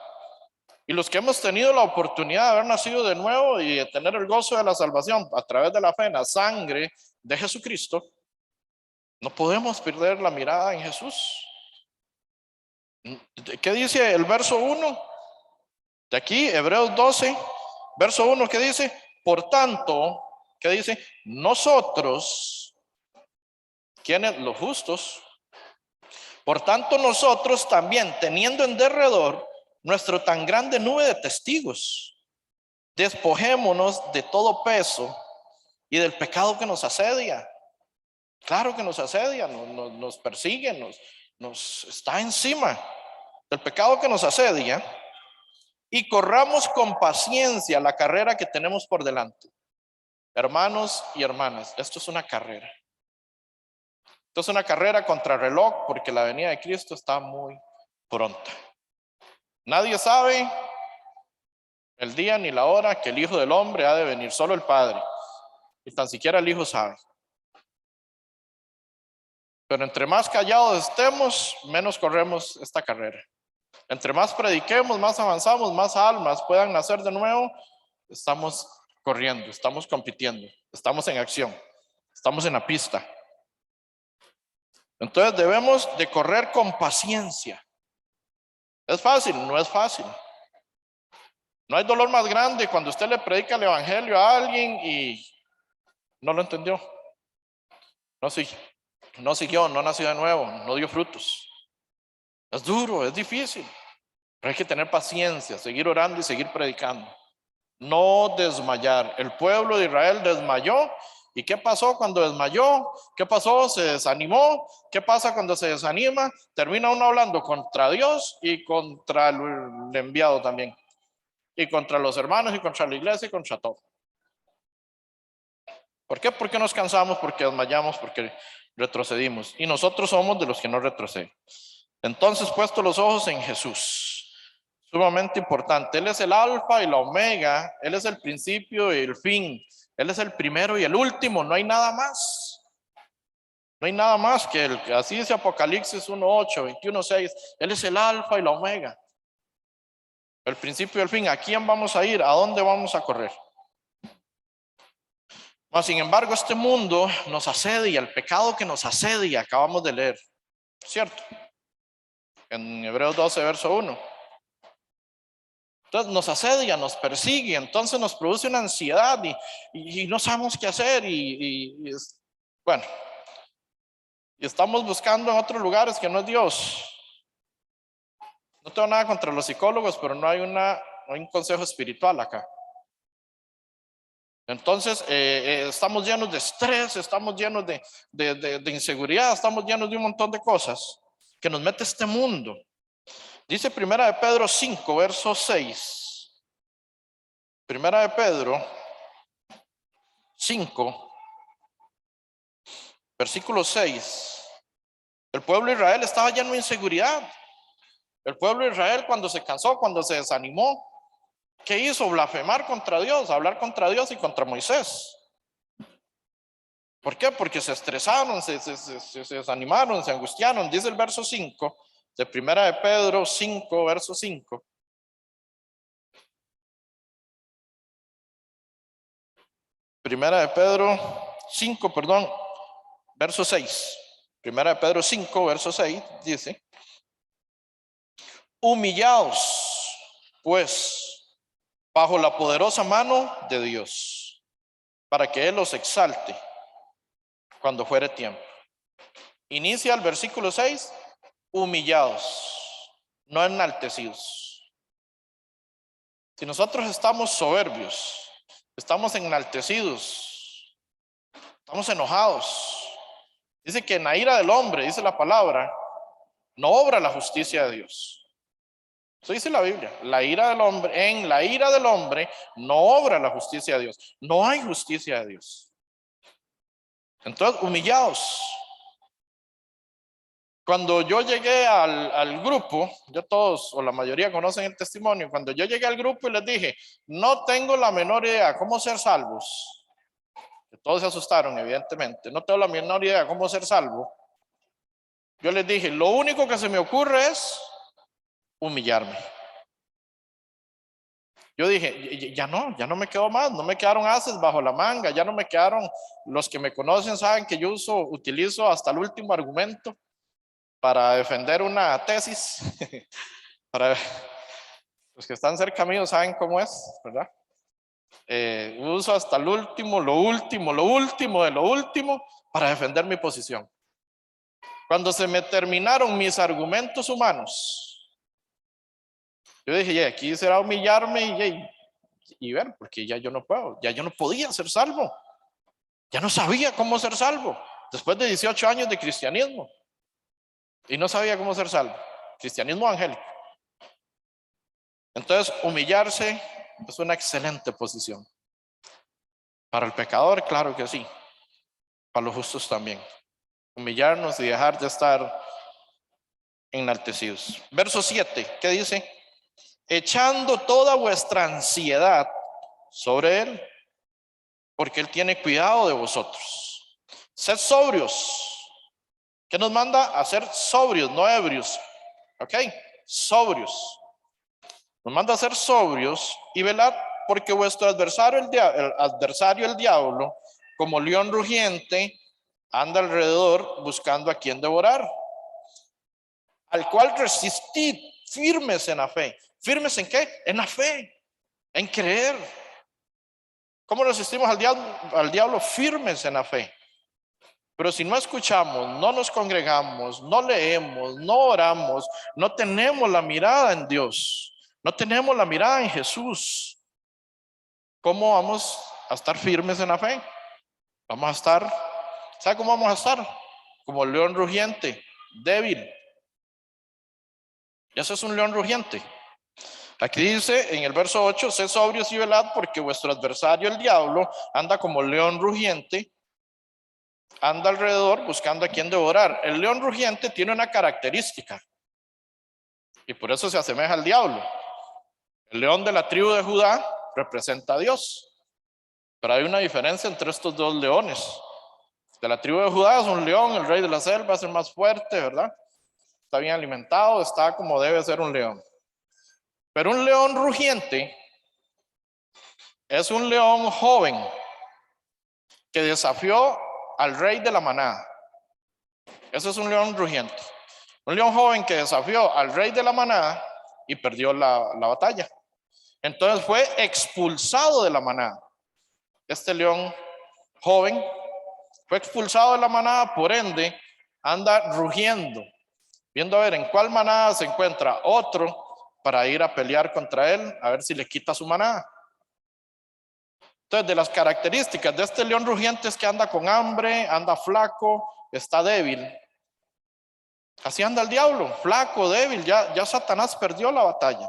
Speaker 1: Y los que hemos tenido la oportunidad de haber nacido de nuevo y de tener el gozo de la salvación a través de la fe en la sangre de Jesucristo, no podemos perder la mirada en Jesús. ¿Qué dice el verso 1? De aquí, Hebreos 12, verso 1, ¿qué dice? Por tanto, ¿qué dice? Nosotros, ¿quiénes? Los justos. Por tanto, nosotros también, teniendo en derredor nuestro tan grande nube de testigos, despojémonos de todo peso y del pecado que nos asedia. Claro que nos asedia, nos persigue, nos está encima. Del pecado que nos asedia, y corramos con paciencia la carrera que tenemos por delante. Hermanos y hermanas, esto es una carrera. Esto es una carrera contra reloj, porque la venida de Cristo está muy pronta. Nadie sabe el día ni la hora que el Hijo del Hombre ha de venir, solo el Padre. Y tan siquiera el Hijo sabe. Pero entre más callados estemos, menos corremos esta carrera. Entre más prediquemos, más avanzamos, más almas puedan nacer de nuevo, estamos corriendo, estamos compitiendo, estamos en acción, estamos en la pista. Entonces debemos de correr con paciencia. ¿Es fácil? No es fácil. No hay dolor más grande cuando usted le predica el evangelio a alguien y no lo entendió. No siguió, no nació de nuevo, no dio frutos. Es duro, es difícil. Pero hay que tener paciencia, seguir orando y seguir predicando. No desmayar. El pueblo de Israel desmayó. ¿Y qué pasó cuando desmayó? ¿Qué pasó? Se desanimó. ¿Qué pasa cuando se desanima? Termina uno hablando contra Dios y contra el enviado también. Y contra los hermanos y contra la iglesia y contra todo. ¿Por qué? Porque nos cansamos, porque desmayamos, porque retrocedimos. Y nosotros somos de los que no retroceden. Entonces, puesto los ojos en Jesús, sumamente importante. Él es el alfa y la omega. Él es el principio y el fin. Él es el primero y el último. No hay nada más. No hay nada más que él. Así dice Apocalipsis 1:8, 21:6. Él es el alfa y la omega. El principio y el fin. ¿A quién vamos a ir? ¿A dónde vamos a correr? Mas, sin embargo, este mundo nos asedia. El pecado que nos asedia, acabamos de leer. ¿Cierto? En Hebreos 12, verso 1. Entonces nos asedia, nos persigue, entonces nos produce una ansiedad y no sabemos qué hacer bueno, y estamos buscando en otros lugares que no es Dios. No tengo nada contra los psicólogos, pero no hay un consejo espiritual acá. Entonces estamos llenos de estrés, estamos llenos de inseguridad, estamos llenos de un montón de cosas que nos mete este mundo. Dice Primera de Pedro 5, verso 6. Primera de Pedro 5, versículo 6. El pueblo de Israel estaba lleno de inseguridad. El pueblo de Israel, cuando se cansó, cuando se desanimó, ¿qué hizo? Blasfemar contra Dios, hablar contra Dios y contra Moisés. ¿Por qué? Porque se estresaron, se desanimaron, se angustiaron. Dice el verso 5 de Primera de Pedro 5, verso 5. Primera de Pedro 5, perdón, verso 6. Primera de Pedro 5, verso 6 dice: humillaos, pues, bajo la poderosa mano de Dios, para que Él los exalte cuando fuere tiempo. Inicia el versículo 6, humillados, no enaltecidos. Si nosotros estamos soberbios, estamos enaltecidos, estamos enojados, dice que en la ira del hombre, dice la palabra, no obra la justicia de Dios. Eso dice la Biblia. En la ira del hombre no obra la justicia de Dios. No hay justicia de Dios. Entonces, humillados. Cuando yo llegué al grupo, yo todos o la mayoría conocen el testimonio, cuando yo llegué al grupo y les dije, no tengo la menor idea cómo ser salvos, todos se asustaron evidentemente, no tengo la menor idea cómo ser salvo, yo les dije, lo único que se me ocurre es humillarme. Yo dije, ya no me quedó más, no me quedaron haces bajo la manga, ya no me quedaron, los que me conocen saben que yo utilizo hasta el último argumento para defender una tesis. Para los que están cerca mío saben cómo es, ¿verdad? Uso hasta el último, lo último de lo último para defender mi posición. Cuando se me terminaron mis argumentos humanos, yo dije, aquí será humillarme y ver, porque ya yo no puedo, ya yo no podía ser salvo. Ya no sabía cómo ser salvo. Después de 18 años de cristianismo. Y no sabía cómo ser salvo. Cristianismo angélico. Entonces, humillarse es una excelente posición. Para el pecador, claro que sí. Para los justos también. Humillarnos y dejar de estar enaltecidos. Verso 7, ¿qué dice? Echando toda vuestra ansiedad sobre Él, porque Él tiene cuidado de vosotros. Sed sobrios. ¿Qué nos manda? A ser sobrios, no ebrios. ¿Ok? Sobrios. Nos manda a ser sobrios y velad, porque vuestro adversario, el diablo, como león rugiente, anda alrededor buscando a quien devorar. Al cual resistid firmes en la fe. ¿Firmes en qué? En la fe, en creer. ¿Cómo resistimos al diablo? Al diablo firmes en la fe. Pero si no escuchamos, no nos congregamos, no leemos, no oramos, no tenemos la mirada en Dios, no tenemos la mirada en Jesús, ¿cómo vamos a estar firmes en la fe? Vamos a estar, ¿sabe cómo vamos a estar? Como el león rugiente, débil. Eso es un león rugiente. Aquí dice en el verso 8, sed sobrios y velad, porque vuestro adversario el diablo anda como león rugiente, anda alrededor buscando a quien devorar. El león rugiente tiene una característica y por eso se asemeja al diablo. El león de la tribu de Judá representa a Dios, pero hay una diferencia entre estos dos leones. De la tribu de Judá es un león, el rey de la selva, es el más fuerte, ¿verdad? Está bien alimentado, está como debe ser un león. Pero un león rugiente es un león joven que desafió al rey de la manada. Ese es un león rugiente. Un león joven que desafió al rey de la manada y perdió la batalla. Entonces fue expulsado de la manada. Este león joven fue expulsado de la manada, por ende anda rugiendo, viendo a ver en cuál manada se encuentra otro para ir a pelear contra él, a ver si le quita su manada. Entonces, de las características de este león rugiente es que anda con hambre, anda flaco, está débil. Así anda el diablo, flaco, débil. Ya Satanás perdió la batalla,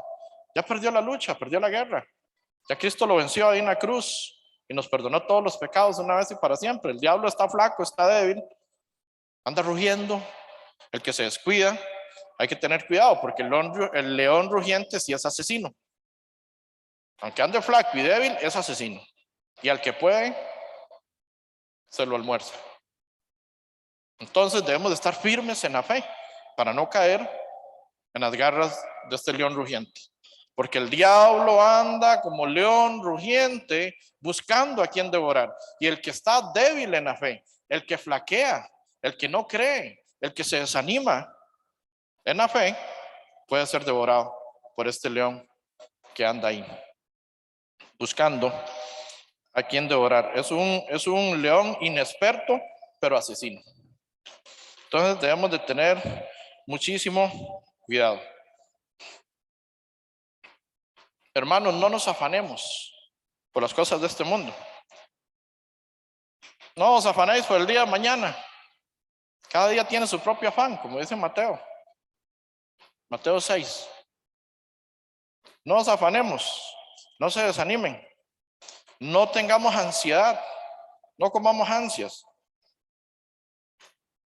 Speaker 1: ya perdió la lucha, perdió la guerra. Ya Cristo lo venció ahí en la cruz y nos perdonó todos los pecados una vez y para siempre. El diablo está flaco, está débil, anda rugiendo. El que se descuida, hay que tener cuidado porque el león rugiente sí es asesino. Aunque ande flaco y débil, es asesino. Y al que puede, se lo almuerza. Entonces debemos de estar firmes en la fe para no caer en las garras de este león rugiente. Porque el diablo anda como león rugiente buscando a quien devorar. Y el que está débil en la fe, el que flaquea, el que no cree, el que se desanima en la fe, puede ser devorado por este león que anda ahí buscando a quien devorar. Es un león inexperto, pero asesino. Entonces debemos de tener muchísimo cuidado. Hermanos, no nos afanemos por las cosas de este mundo. No os afanéis por el día de mañana. Cada día tiene su propio afán, como dice Mateo 6. No os afanemos, no se desanimen, no tengamos ansiedad, no comamos ansias.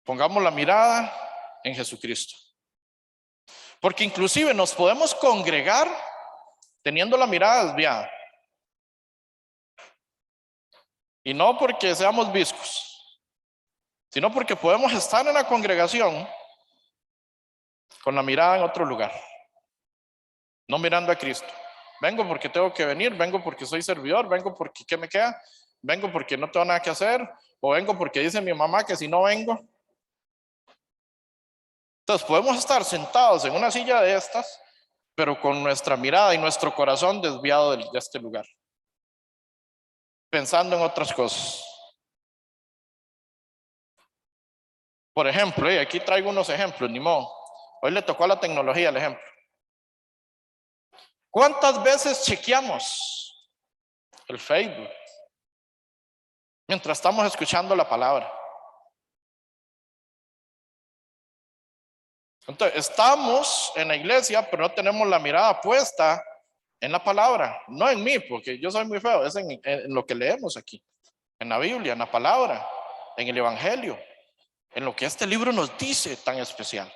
Speaker 1: Pongamos la mirada en Jesucristo. Porque inclusive nos podemos congregar teniendo la mirada desviada. Y no porque seamos viscos, sino porque podemos estar en la congregación con la mirada en otro lugar, no mirando a Cristo. Vengo porque tengo que venir, vengo porque soy servidor, vengo porque ¿qué me queda? Vengo porque no tengo nada que hacer, o vengo porque dice mi mamá que si no vengo. Entonces podemos estar sentados en una silla de estas, pero con nuestra mirada y nuestro corazón desviado de este lugar, pensando en otras cosas. Por ejemplo, aquí traigo unos ejemplos, ni modo. Hoy le tocó a la tecnología el ejemplo. ¿Cuántas veces chequeamos el Facebook mientras estamos escuchando la palabra? Entonces, estamos en la iglesia, pero no tenemos la mirada puesta en la palabra, no en mí, porque yo soy muy feo, es en lo que leemos aquí, en la Biblia, en la palabra, en el Evangelio, en lo que este libro nos dice tan especial.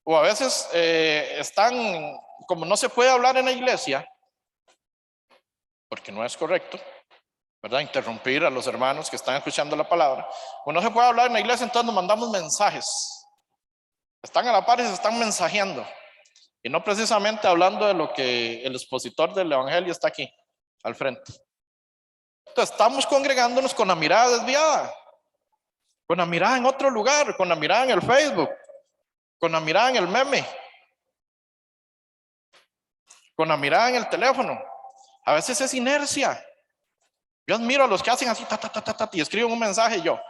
Speaker 1: O a veces están, como no se puede hablar en la iglesia, porque no es correcto, ¿verdad? Interrumpir a los hermanos que están escuchando la palabra. O no se puede hablar en la iglesia, entonces nos mandamos mensajes. Están a la par y se están mensajeando. Y no precisamente hablando de lo que el expositor del evangelio está aquí, al frente. Entonces estamos congregándonos con la mirada desviada. con la mirada en otro lugar, con la mirada en el Facebook, con la mirada en el meme, con la mirada en el teléfono. A veces es inercia. Yo admiro a los que hacen así, y escriben un mensaje y yo.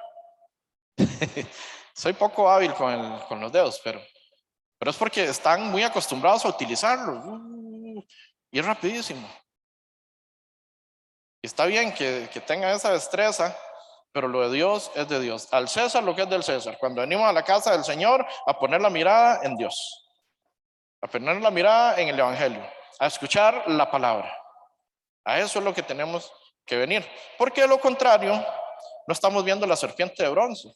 Speaker 1: Soy poco hábil con los dedos, pero es porque están muy acostumbrados a utilizarlo. Y es rapidísimo. Y está bien que tengan esa destreza, pero lo de Dios es de Dios. Al César lo que es del César. Cuando venimos a la casa del Señor, a poner la mirada en Dios, a poner la mirada en el Evangelio, a escuchar la palabra. A eso es lo que tenemos que venir. Porque de lo contrario, no estamos viendo la serpiente de bronce.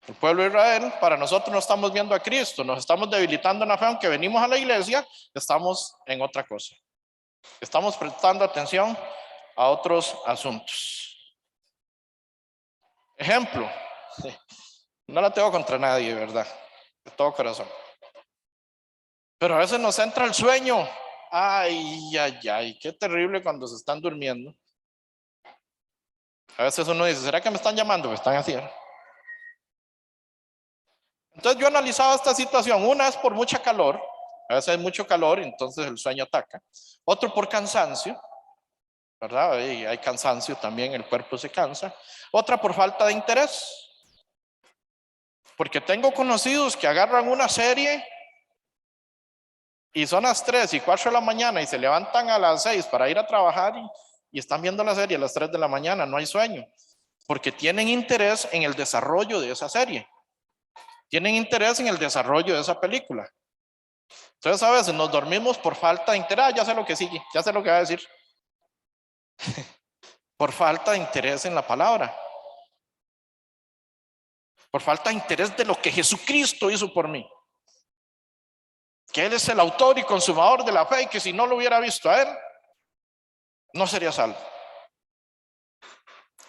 Speaker 1: El pueblo de Israel, para nosotros no estamos viendo a Cristo, nos estamos debilitando en la fe, aunque venimos a la iglesia, estamos en otra cosa. Estamos prestando atención a otros asuntos. Ejemplo, no la tengo contra nadie, ¿verdad? De todo corazón. Pero a veces nos entra el sueño. Ay, ay, ay, qué terrible cuando se están durmiendo. A veces uno dice, ¿será que me están llamando? Me están haciendo. Entonces yo analizaba esta situación. Una es por mucha calor. A veces hay mucho calor y entonces el sueño ataca. Otro por cansancio, ¿verdad? Y hay cansancio también, el cuerpo se cansa. Otra por falta de interés. Porque tengo conocidos que agarran una serie y son las 3 y 4 de la mañana y se levantan a las 6 para ir a trabajar y están viendo la serie a las 3 de la mañana, no hay sueño. Porque tienen interés en el desarrollo de esa serie. Tienen interés en el desarrollo de esa película. Entonces a veces nos dormimos por falta de interés. Ya sé lo que sigue, ya sé lo que va a decir. Por falta de interés en la palabra. Por falta de interés de lo que Jesucristo hizo por mí. Que Él es el autor y consumador de la fe y que si no lo hubiera visto a Él, no sería salvo.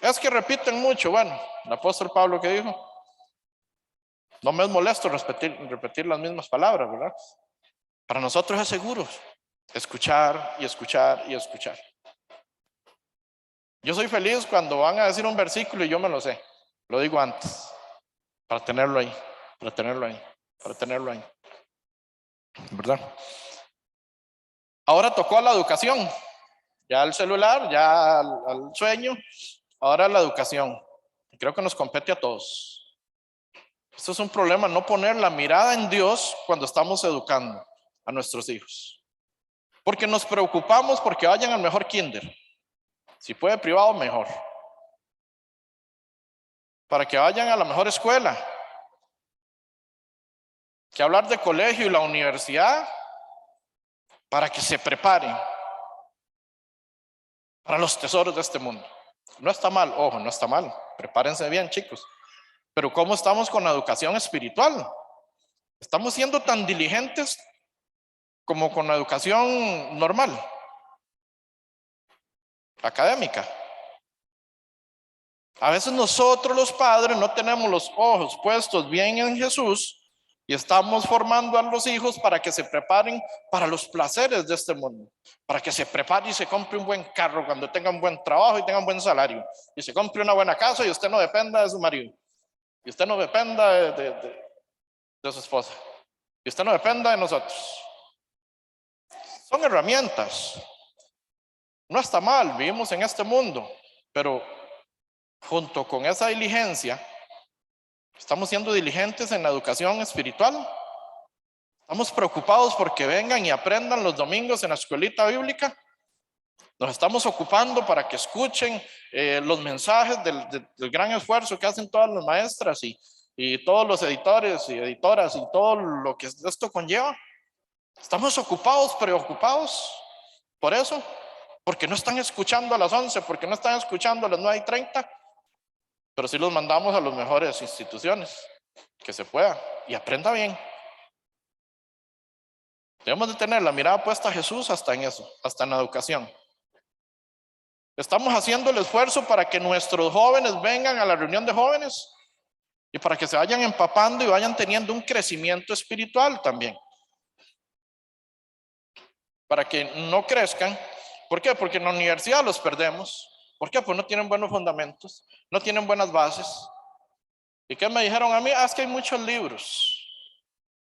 Speaker 1: Es que repiten mucho. Bueno, el apóstol Pablo que dijo, no me es molesto repetir las mismas palabras, ¿verdad? Para nosotros es seguro escuchar y escuchar y escuchar. Yo soy feliz cuando van a decir un versículo y yo me lo sé. Lo digo antes, para tenerlo ahí, para tenerlo ahí, para tenerlo ahí. ¿Verdad? Ahora tocó a la educación. Ya el celular, ya al sueño. Ahora la educación. Creo que nos compete a todos. Esto es un problema, no poner la mirada en Dios cuando estamos educando a nuestros hijos. Porque nos preocupamos porque vayan al mejor kinder. Si puede privado, mejor. Para que vayan a la mejor escuela. Que hablar de colegio y la universidad, para que se preparen para los tesoros de este mundo. No está mal, ojo, no está mal. Prepárense bien, chicos. Pero ¿cómo estamos con la educación espiritual? ¿Estamos siendo tan diligentes como con la educación normal, académica? A veces nosotros los padres no tenemos los ojos puestos bien en Jesús y estamos formando a los hijos para que se preparen para los placeres de este mundo, para que se prepare y se compre un buen carro cuando tenga un buen trabajo y tenga un buen salario, y se compre una buena casa y usted no dependa de su marido, y usted no dependa de su esposa, y usted no dependa de nosotros. Son herramientas. No está mal, vivimos en este mundo, pero junto con esa diligencia, estamos siendo diligentes en la educación espiritual. Estamos preocupados porque vengan y aprendan los domingos en la escuelita bíblica. Nos estamos ocupando para que escuchen los mensajes del gran esfuerzo que hacen todas las maestras y todos los editores y editoras y todo lo que esto conlleva. Estamos ocupados, preocupados por eso, porque no están escuchando a las 11, porque no están escuchando a las 9:30, pero sí los mandamos a las mejores instituciones, que se pueda, y aprenda bien. Debemos de tener la mirada puesta a Jesús hasta en eso, hasta en la educación. Estamos haciendo el esfuerzo para que nuestros jóvenes vengan a la reunión de jóvenes y para que se vayan empapando y vayan teniendo un crecimiento espiritual también. Para que no crezcan. ¿Por qué? Porque en la universidad los perdemos ¿Por qué? Pues no tienen buenos fundamentos, no tienen buenas bases. ¿Y qué me dijeron a mí? Ah, es que hay muchos libros.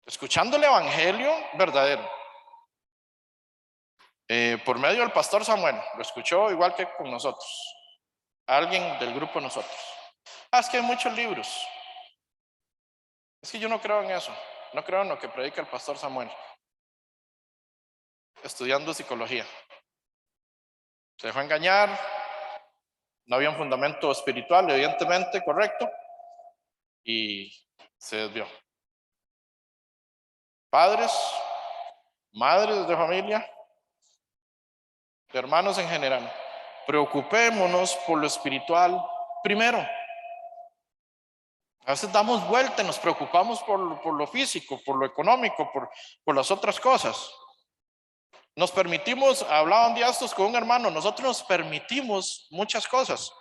Speaker 1: Escuchando el evangelio verdadero, por medio del pastor Samuel, lo escuchó igual que con nosotros, alguien del grupo de nosotros. Ah, es que hay muchos libros. Es que yo no creo en eso, no creo en lo que predica el pastor Samuel, estudiando psicología. Se dejó engañar, no había un fundamento espiritual, evidentemente, correcto, y se desvió. Padres, madres de familia, hermanos en general, preocupémonos por lo espiritual primero. A veces damos vuelta y nos preocupamos por lo físico, por lo económico, por las otras cosas. Nos permitimos, hablaba un día estos con un hermano, nosotros nos permitimos muchas cosas.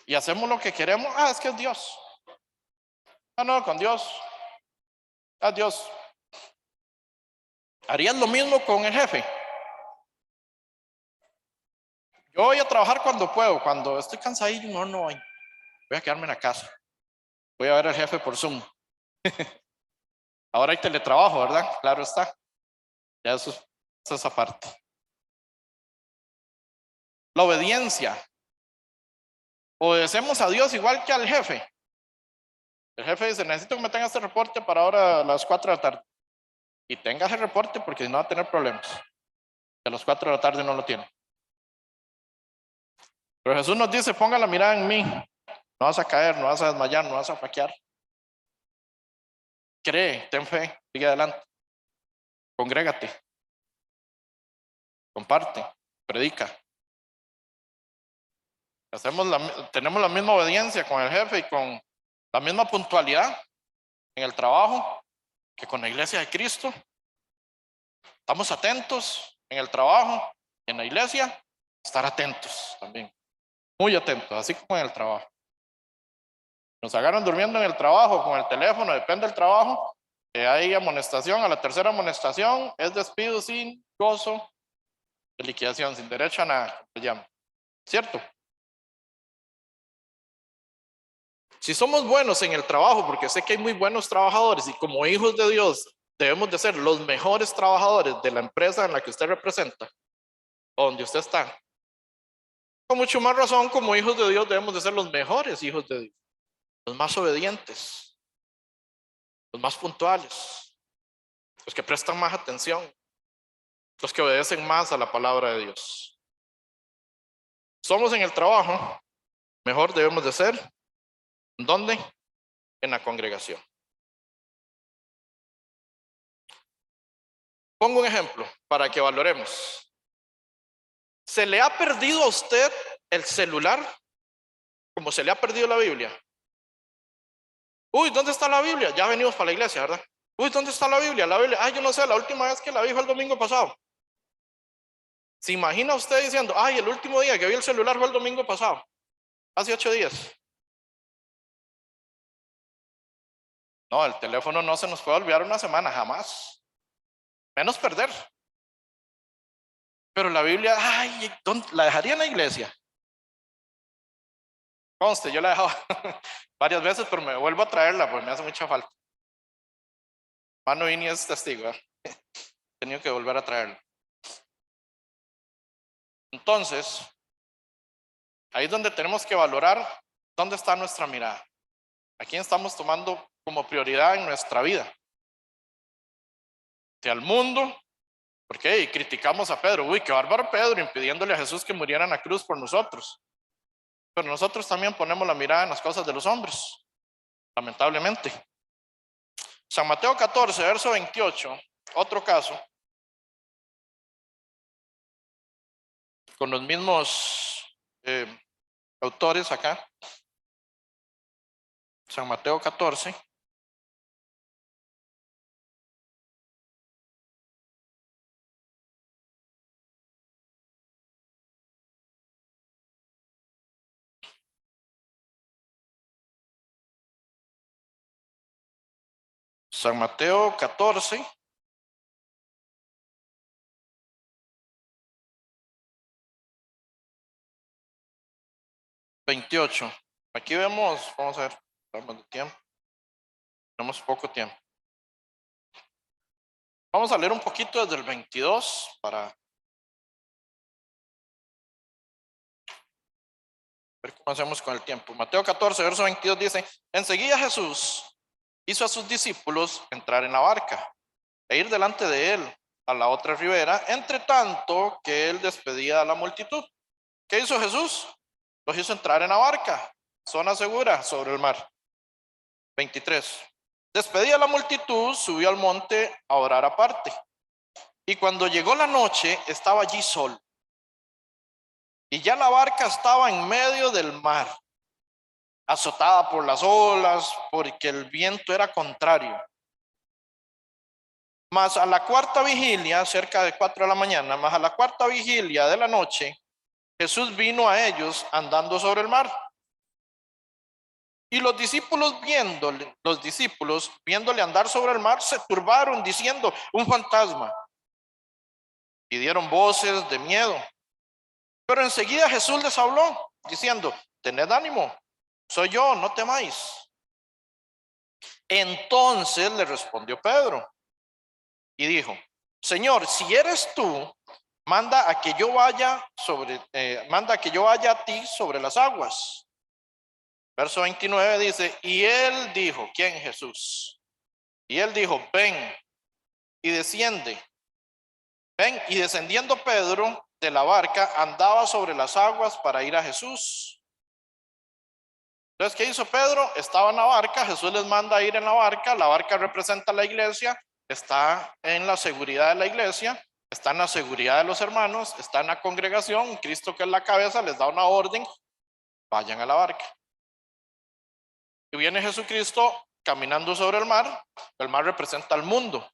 Speaker 1: Y hacemos lo que queremos. Ah, es que es Dios. Ah, no, con Dios. Ah, Dios. ¿Harías lo mismo con el jefe? Yo voy a trabajar cuando puedo. Cuando estoy cansadillo, no voy. Voy a quedarme en la casa. Voy a ver al jefe por Zoom. Ahora hay teletrabajo, ¿verdad? Claro está. Ya eso es esa parte. La obediencia. Obedecemos a Dios igual que al jefe. El jefe dice, necesito que me tenga este reporte para ahora a las 4 de la tarde. Y tenga ese reporte porque si no va a tener problemas. A las 4 de la tarde no lo tiene. Pero Jesús nos dice, ponga la mirada en mí. No vas a caer, no vas a desmayar, no vas a flaquear. Cree, ten fe, sigue adelante. Congrégate. Comparte, predica. Tenemos la misma obediencia con el jefe y con la misma puntualidad en el trabajo que con la iglesia de Cristo. Estamos atentos en el trabajo, en la iglesia, estar atentos también. Muy atentos, así como en el trabajo. Nos agarran durmiendo en el trabajo, con el teléfono, depende del trabajo. Hay amonestación, a la tercera amonestación es despido sin gozo de liquidación, sin derecho a nada, se llama. ¿Cierto? Si somos buenos en el trabajo, porque sé que hay muy buenos trabajadores y como hijos de Dios debemos de ser los mejores trabajadores de la empresa en la que usted representa, o donde usted está, con mucho más razón como hijos de Dios debemos de ser los mejores hijos de Dios, los más obedientes, los más puntuales, los que prestan más atención, los que obedecen más a la palabra de Dios. Somos en el trabajo, mejor debemos de ser, ¿dónde? En la congregación. Pongo un ejemplo para que valoremos. ¿Se le ha perdido a usted el celular como se le ha perdido la Biblia? Uy, ¿dónde está la Biblia? Ya venimos para la iglesia, ¿verdad? Uy, ¿dónde está la Biblia? La Biblia, yo no sé, la última vez que la vi fue el domingo pasado. ¿Se imagina usted diciendo, el último día que vi el celular fue el domingo pasado? Hace 8 días. No, el teléfono no se nos puede olvidar una semana, jamás. Menos perder. Pero la Biblia, ¿la dejaría en la iglesia? Conste, yo la he dejado varias veces, pero me vuelvo a traerla porque me hace mucha falta. Mano Ini es testigo. He tenido que volver a traerla. Entonces, ahí es donde tenemos que valorar dónde está nuestra mirada. ¿A quién estamos tomando como prioridad en nuestra vida? Si al mundo, porque criticamos a Pedro. Uy, qué bárbaro Pedro, impidiéndole a Jesús que muriera en la cruz por nosotros. Pero nosotros también ponemos la mirada en las cosas de los hombres, lamentablemente. San Mateo 14, verso 28, otro caso, con los mismos autores acá. San Mateo 14. San Mateo 14. 28. Aquí vemos, vamos a ver, estamos de tiempo. Tenemos poco tiempo. Vamos a leer un poquito desde el 22 para ver cómo hacemos con el tiempo. Mateo 14, verso 22 dice: enseguida Jesús hizo a sus discípulos entrar en la barca e ir delante de él a la otra ribera, entre tanto que él despedía a la multitud. ¿Qué hizo Jesús? Los hizo entrar en la barca, zona segura sobre el mar. 23. Despedía a la multitud, subió al monte a orar aparte. Y cuando llegó la noche, estaba allí solo. Y ya la barca estaba en medio del mar, azotada por las olas, porque el viento era contrario. Mas a la cuarta vigilia, cerca de 4 de la mañana, mas a la cuarta vigilia de la noche, Jesús vino a ellos andando sobre el mar. Y los discípulos viéndole andar sobre el mar, se turbaron diciendo: un fantasma. Y dieron voces de miedo. Pero enseguida Jesús les habló, diciendo: tened ánimo, soy yo, no temáis. Entonces le respondió Pedro y dijo: Señor, si eres tú, manda a que yo vaya a ti sobre las aguas. Verso 29 dice: y él dijo, ¿quién? Jesús. Y él dijo: ven. Y desciende. Ven, y descendiendo Pedro de la barca, andaba sobre las aguas para ir a Jesús. Entonces, ¿qué hizo Pedro? Estaba en la barca, Jesús les manda a ir en la barca representa la iglesia, está en la seguridad de la iglesia, está en la seguridad de los hermanos, está en la congregación, Cristo, que es la cabeza, les da una orden: vayan a la barca. Y viene Jesucristo caminando sobre el mar representa el mundo.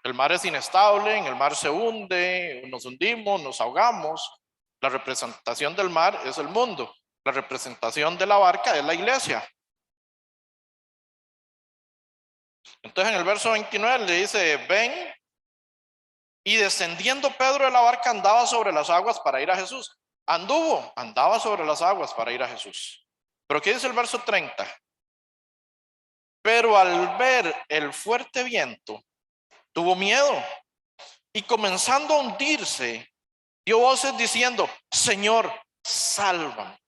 Speaker 1: El mar es inestable, en el mar se hunde, nos hundimos, nos ahogamos. La representación del mar es el mundo. La representación de la barca es la iglesia. Entonces en el verso 29 le dice: ven. Y descendiendo Pedro de la barca, andaba sobre las aguas para ir a Jesús. Andaba sobre las aguas para ir a Jesús. Pero ¿qué dice el verso 30? Pero al ver el fuerte viento, tuvo miedo, y comenzando a hundirse, dio voces diciendo: Señor, sálvame.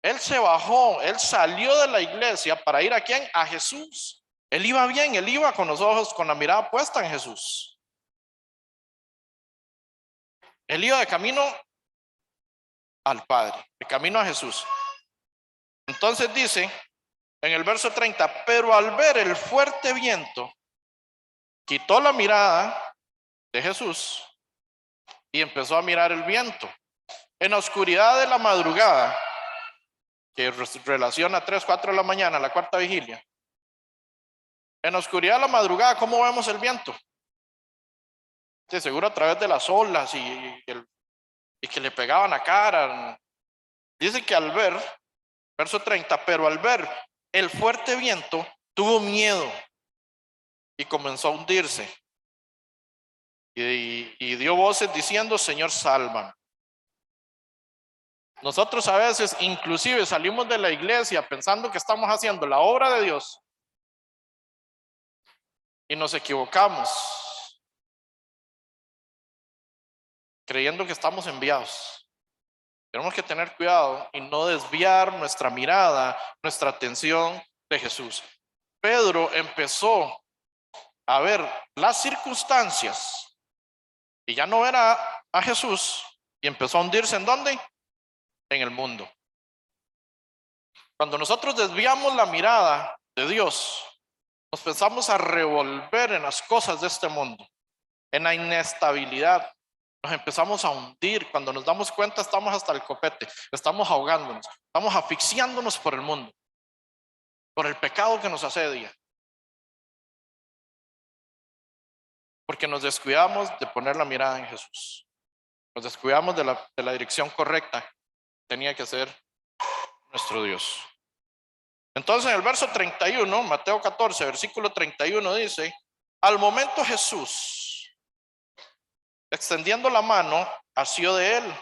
Speaker 1: Él se bajó, él salió de la iglesia para ir ¿a quién? A Jesús. Él iba bien, él iba con los ojos, con la mirada puesta en Jesús. Él iba de camino al Padre, de camino a Jesús. Entonces dice en el verso 30: pero al ver el fuerte viento, quitó la mirada de Jesús y empezó a mirar el viento. En la oscuridad de la madrugada, que relaciona 3, 4 de la mañana, la cuarta vigilia. En la oscuridad de la madrugada, ¿cómo vemos el viento? Sí, seguro a través de las olas y que le pegaban a cara. Dice que al ver, verso 30, pero al ver el fuerte viento, tuvo miedo y comenzó a hundirse. Y dio voces diciendo: Señor, sálvame. Nosotros a veces inclusive salimos de la iglesia pensando que estamos haciendo la obra de Dios y nos equivocamos creyendo que estamos enviados. Tenemos que tener cuidado y no desviar nuestra mirada, nuestra atención de Jesús. Pedro empezó a ver las circunstancias y ya no era a Jesús, y empezó a hundirse. ¿En dónde? En el mundo. Cuando nosotros desviamos la mirada de Dios, nos empezamos a revolver en las cosas de este mundo, en la inestabilidad. Nos empezamos a hundir. Cuando nos damos cuenta, estamos hasta el copete, estamos ahogándonos, estamos asfixiándonos por el mundo, por el pecado que nos asedia, porque nos descuidamos de poner la mirada en Jesús. Nos descuidamos de la dirección correcta. Tenía que ser nuestro Dios. Entonces en el verso 31, Mateo 14, versículo 31 dice: al momento Jesús, extendiendo la mano, asió de él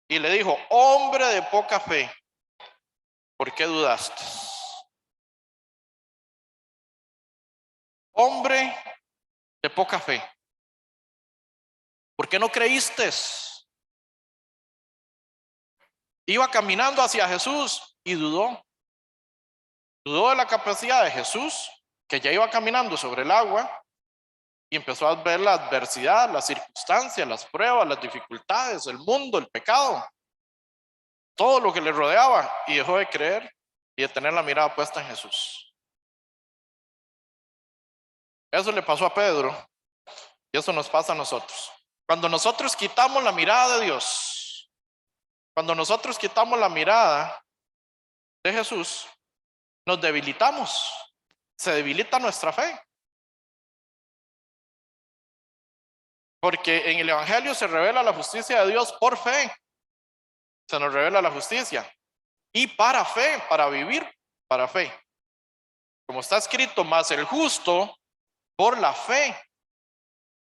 Speaker 1: y le dijo: hombre de poca fe, ¿por qué dudaste? Hombre de poca fe, ¿por qué no creíste? Iba caminando hacia Jesús y dudó. Dudó de la capacidad de Jesús, que ya iba caminando sobre el agua, y empezó a ver la adversidad, las circunstancias, las pruebas, las dificultades, el mundo, el pecado, todo lo que le rodeaba, y dejó de creer y de tener la mirada puesta en Jesús. Eso le pasó a Pedro y eso nos pasa a nosotros. Cuando nosotros quitamos la mirada de Dios, cuando nosotros quitamos la mirada de Jesús, nos debilitamos, se debilita nuestra fe. Porque en el Evangelio se revela la justicia de Dios por fe. Se nos revela la justicia. Y para fe, para vivir, para fe. Como está escrito, más el justo por la fe.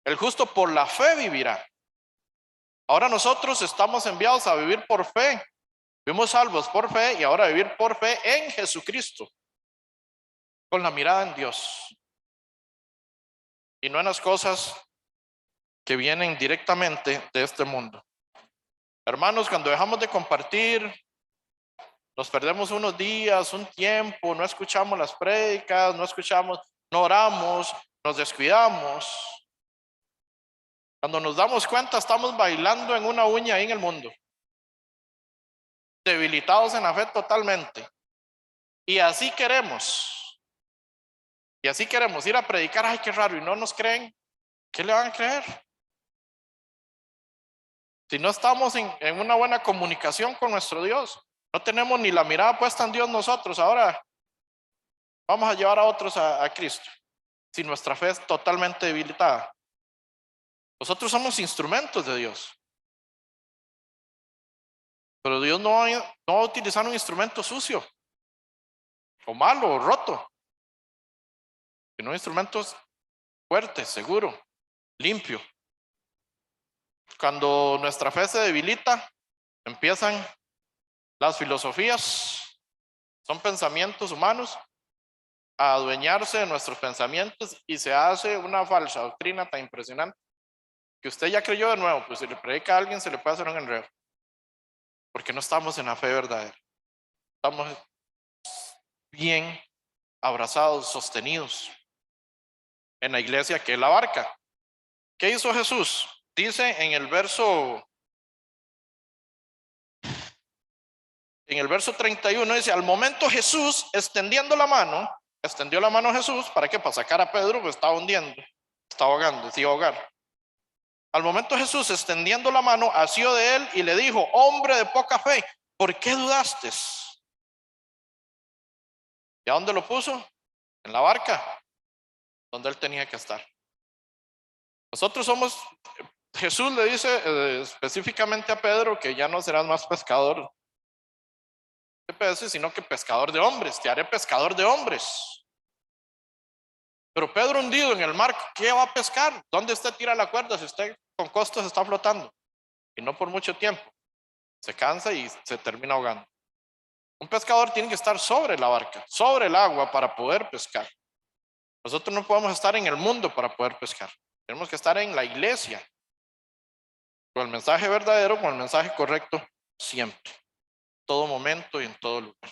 Speaker 1: El justo por la fe vivirá. Ahora nosotros estamos enviados a vivir por fe. Fuimos salvos por fe y ahora vivir por fe en Jesucristo. Con la mirada en Dios. Y no en las cosas que vienen directamente de este mundo. Hermanos, cuando dejamos de compartir, nos perdemos unos días, un tiempo, no escuchamos las prédicas, no oramos, nos descuidamos. Cuando nos damos cuenta, estamos bailando en una uña ahí en el mundo, debilitados en la fe totalmente. Y así queremos ir a predicar. Ay, qué raro, y no nos creen. ¿Qué le van a creer? Si no estamos en una buena comunicación con nuestro Dios, no tenemos ni la mirada puesta en Dios nosotros, ahora vamos a llevar a otros a Cristo, si nuestra fe es totalmente debilitada. Nosotros somos instrumentos de Dios, pero Dios no va a utilizar un instrumento sucio, o malo, o roto, sino instrumentos fuertes, seguro, limpio. Cuando nuestra fe se debilita, empiezan las filosofías, son pensamientos humanos, a adueñarse de nuestros pensamientos y se hace una falsa doctrina tan impresionante que usted ya creyó de nuevo, pues si le predica a alguien se le puede hacer un enredo, porque no estamos en la fe verdadera. Estamos bien abrazados, sostenidos en la iglesia que es la barca. ¿Qué hizo Jesús? Dice en el verso 31, dice: al momento Jesús extendió la mano Jesús, ¿para qué? Para sacar a Pedro, que estaba hundiendo, estaba ahogando, se iba a ahogar. Al momento Jesús, extendiendo la mano, asió de él y le dijo: hombre de poca fe, ¿por qué dudaste? ¿Y a dónde lo puso? En la barca, donde él tenía que estar. Jesús le dice específicamente a Pedro que ya no serás más pescador de peces, sino que pescador de hombres. Te haré pescador de hombres. Pero Pedro, hundido en el mar, ¿qué va a pescar? ¿Dónde usted tira la cuerda si usted con costos está flotando? Y no por mucho tiempo. Se cansa y se termina ahogando. Un pescador tiene que estar sobre la barca, sobre el agua, para poder pescar. Nosotros no podemos estar en el mundo para poder pescar. Tenemos que estar en la iglesia, con el mensaje verdadero, con el mensaje correcto, siempre, en todo momento y en todo lugar.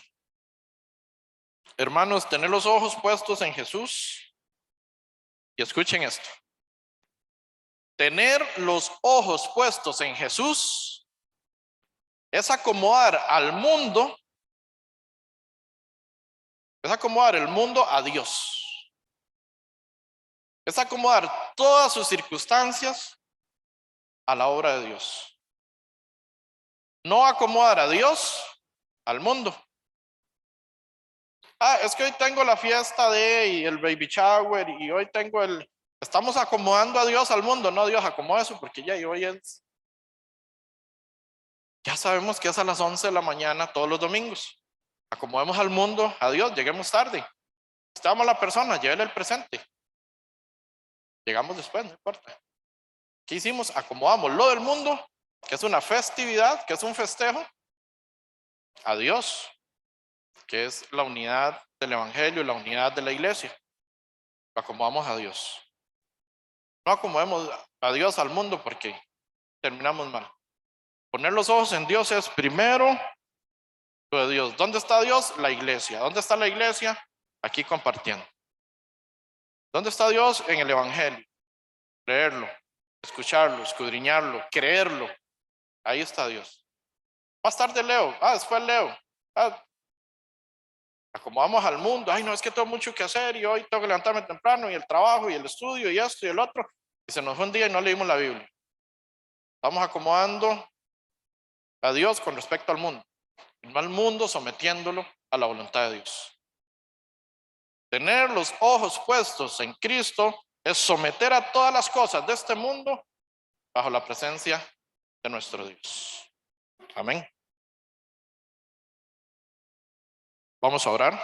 Speaker 1: Hermanos, tener los ojos puestos en Jesús. Y escuchen esto: tener los ojos puestos en Jesús es acomodar al mundo, es acomodar el mundo a Dios, es acomodar todas sus circunstancias a la obra de Dios. No acomodar a Dios al mundo. Es que hoy tengo la fiesta y el baby shower y hoy tengo estamos acomodando a Dios al mundo. No, Dios, acomoda eso porque ya hoy ya sabemos que es a las 11 de la mañana todos los domingos. Acomodemos al mundo a Dios, lleguemos tarde. Usted ama a la persona, llévele el presente. Llegamos después, no importa. ¿Qué hicimos? Acomodamos lo del mundo que es una festividad, que es un festejo, a Dios, que es la unidad del evangelio, la unidad de la iglesia. Lo acomodamos a Dios. No acomodemos a Dios al mundo porque terminamos mal. Poner los ojos en Dios es primero lo de Dios. ¿Dónde está Dios? La iglesia. ¿Dónde está la iglesia? Aquí compartiendo. ¿Dónde está Dios? En el evangelio. Leerlo, escucharlo, escudriñarlo, creerlo. Ahí está Dios. Más tarde leo. Después leo. Acomodamos al mundo. Ay, no, es que tengo mucho que hacer y hoy tengo que levantarme temprano y el trabajo y el estudio y esto y el otro. Y se nos fue un día y no leímos la Biblia. Estamos acomodando a Dios con respecto al mundo. Y no al mundo sometiéndolo a la voluntad de Dios. Tener los ojos puestos en Cristo es someter a todas las cosas de este mundo bajo la presencia de nuestro Dios. Amén. Vamos a orar.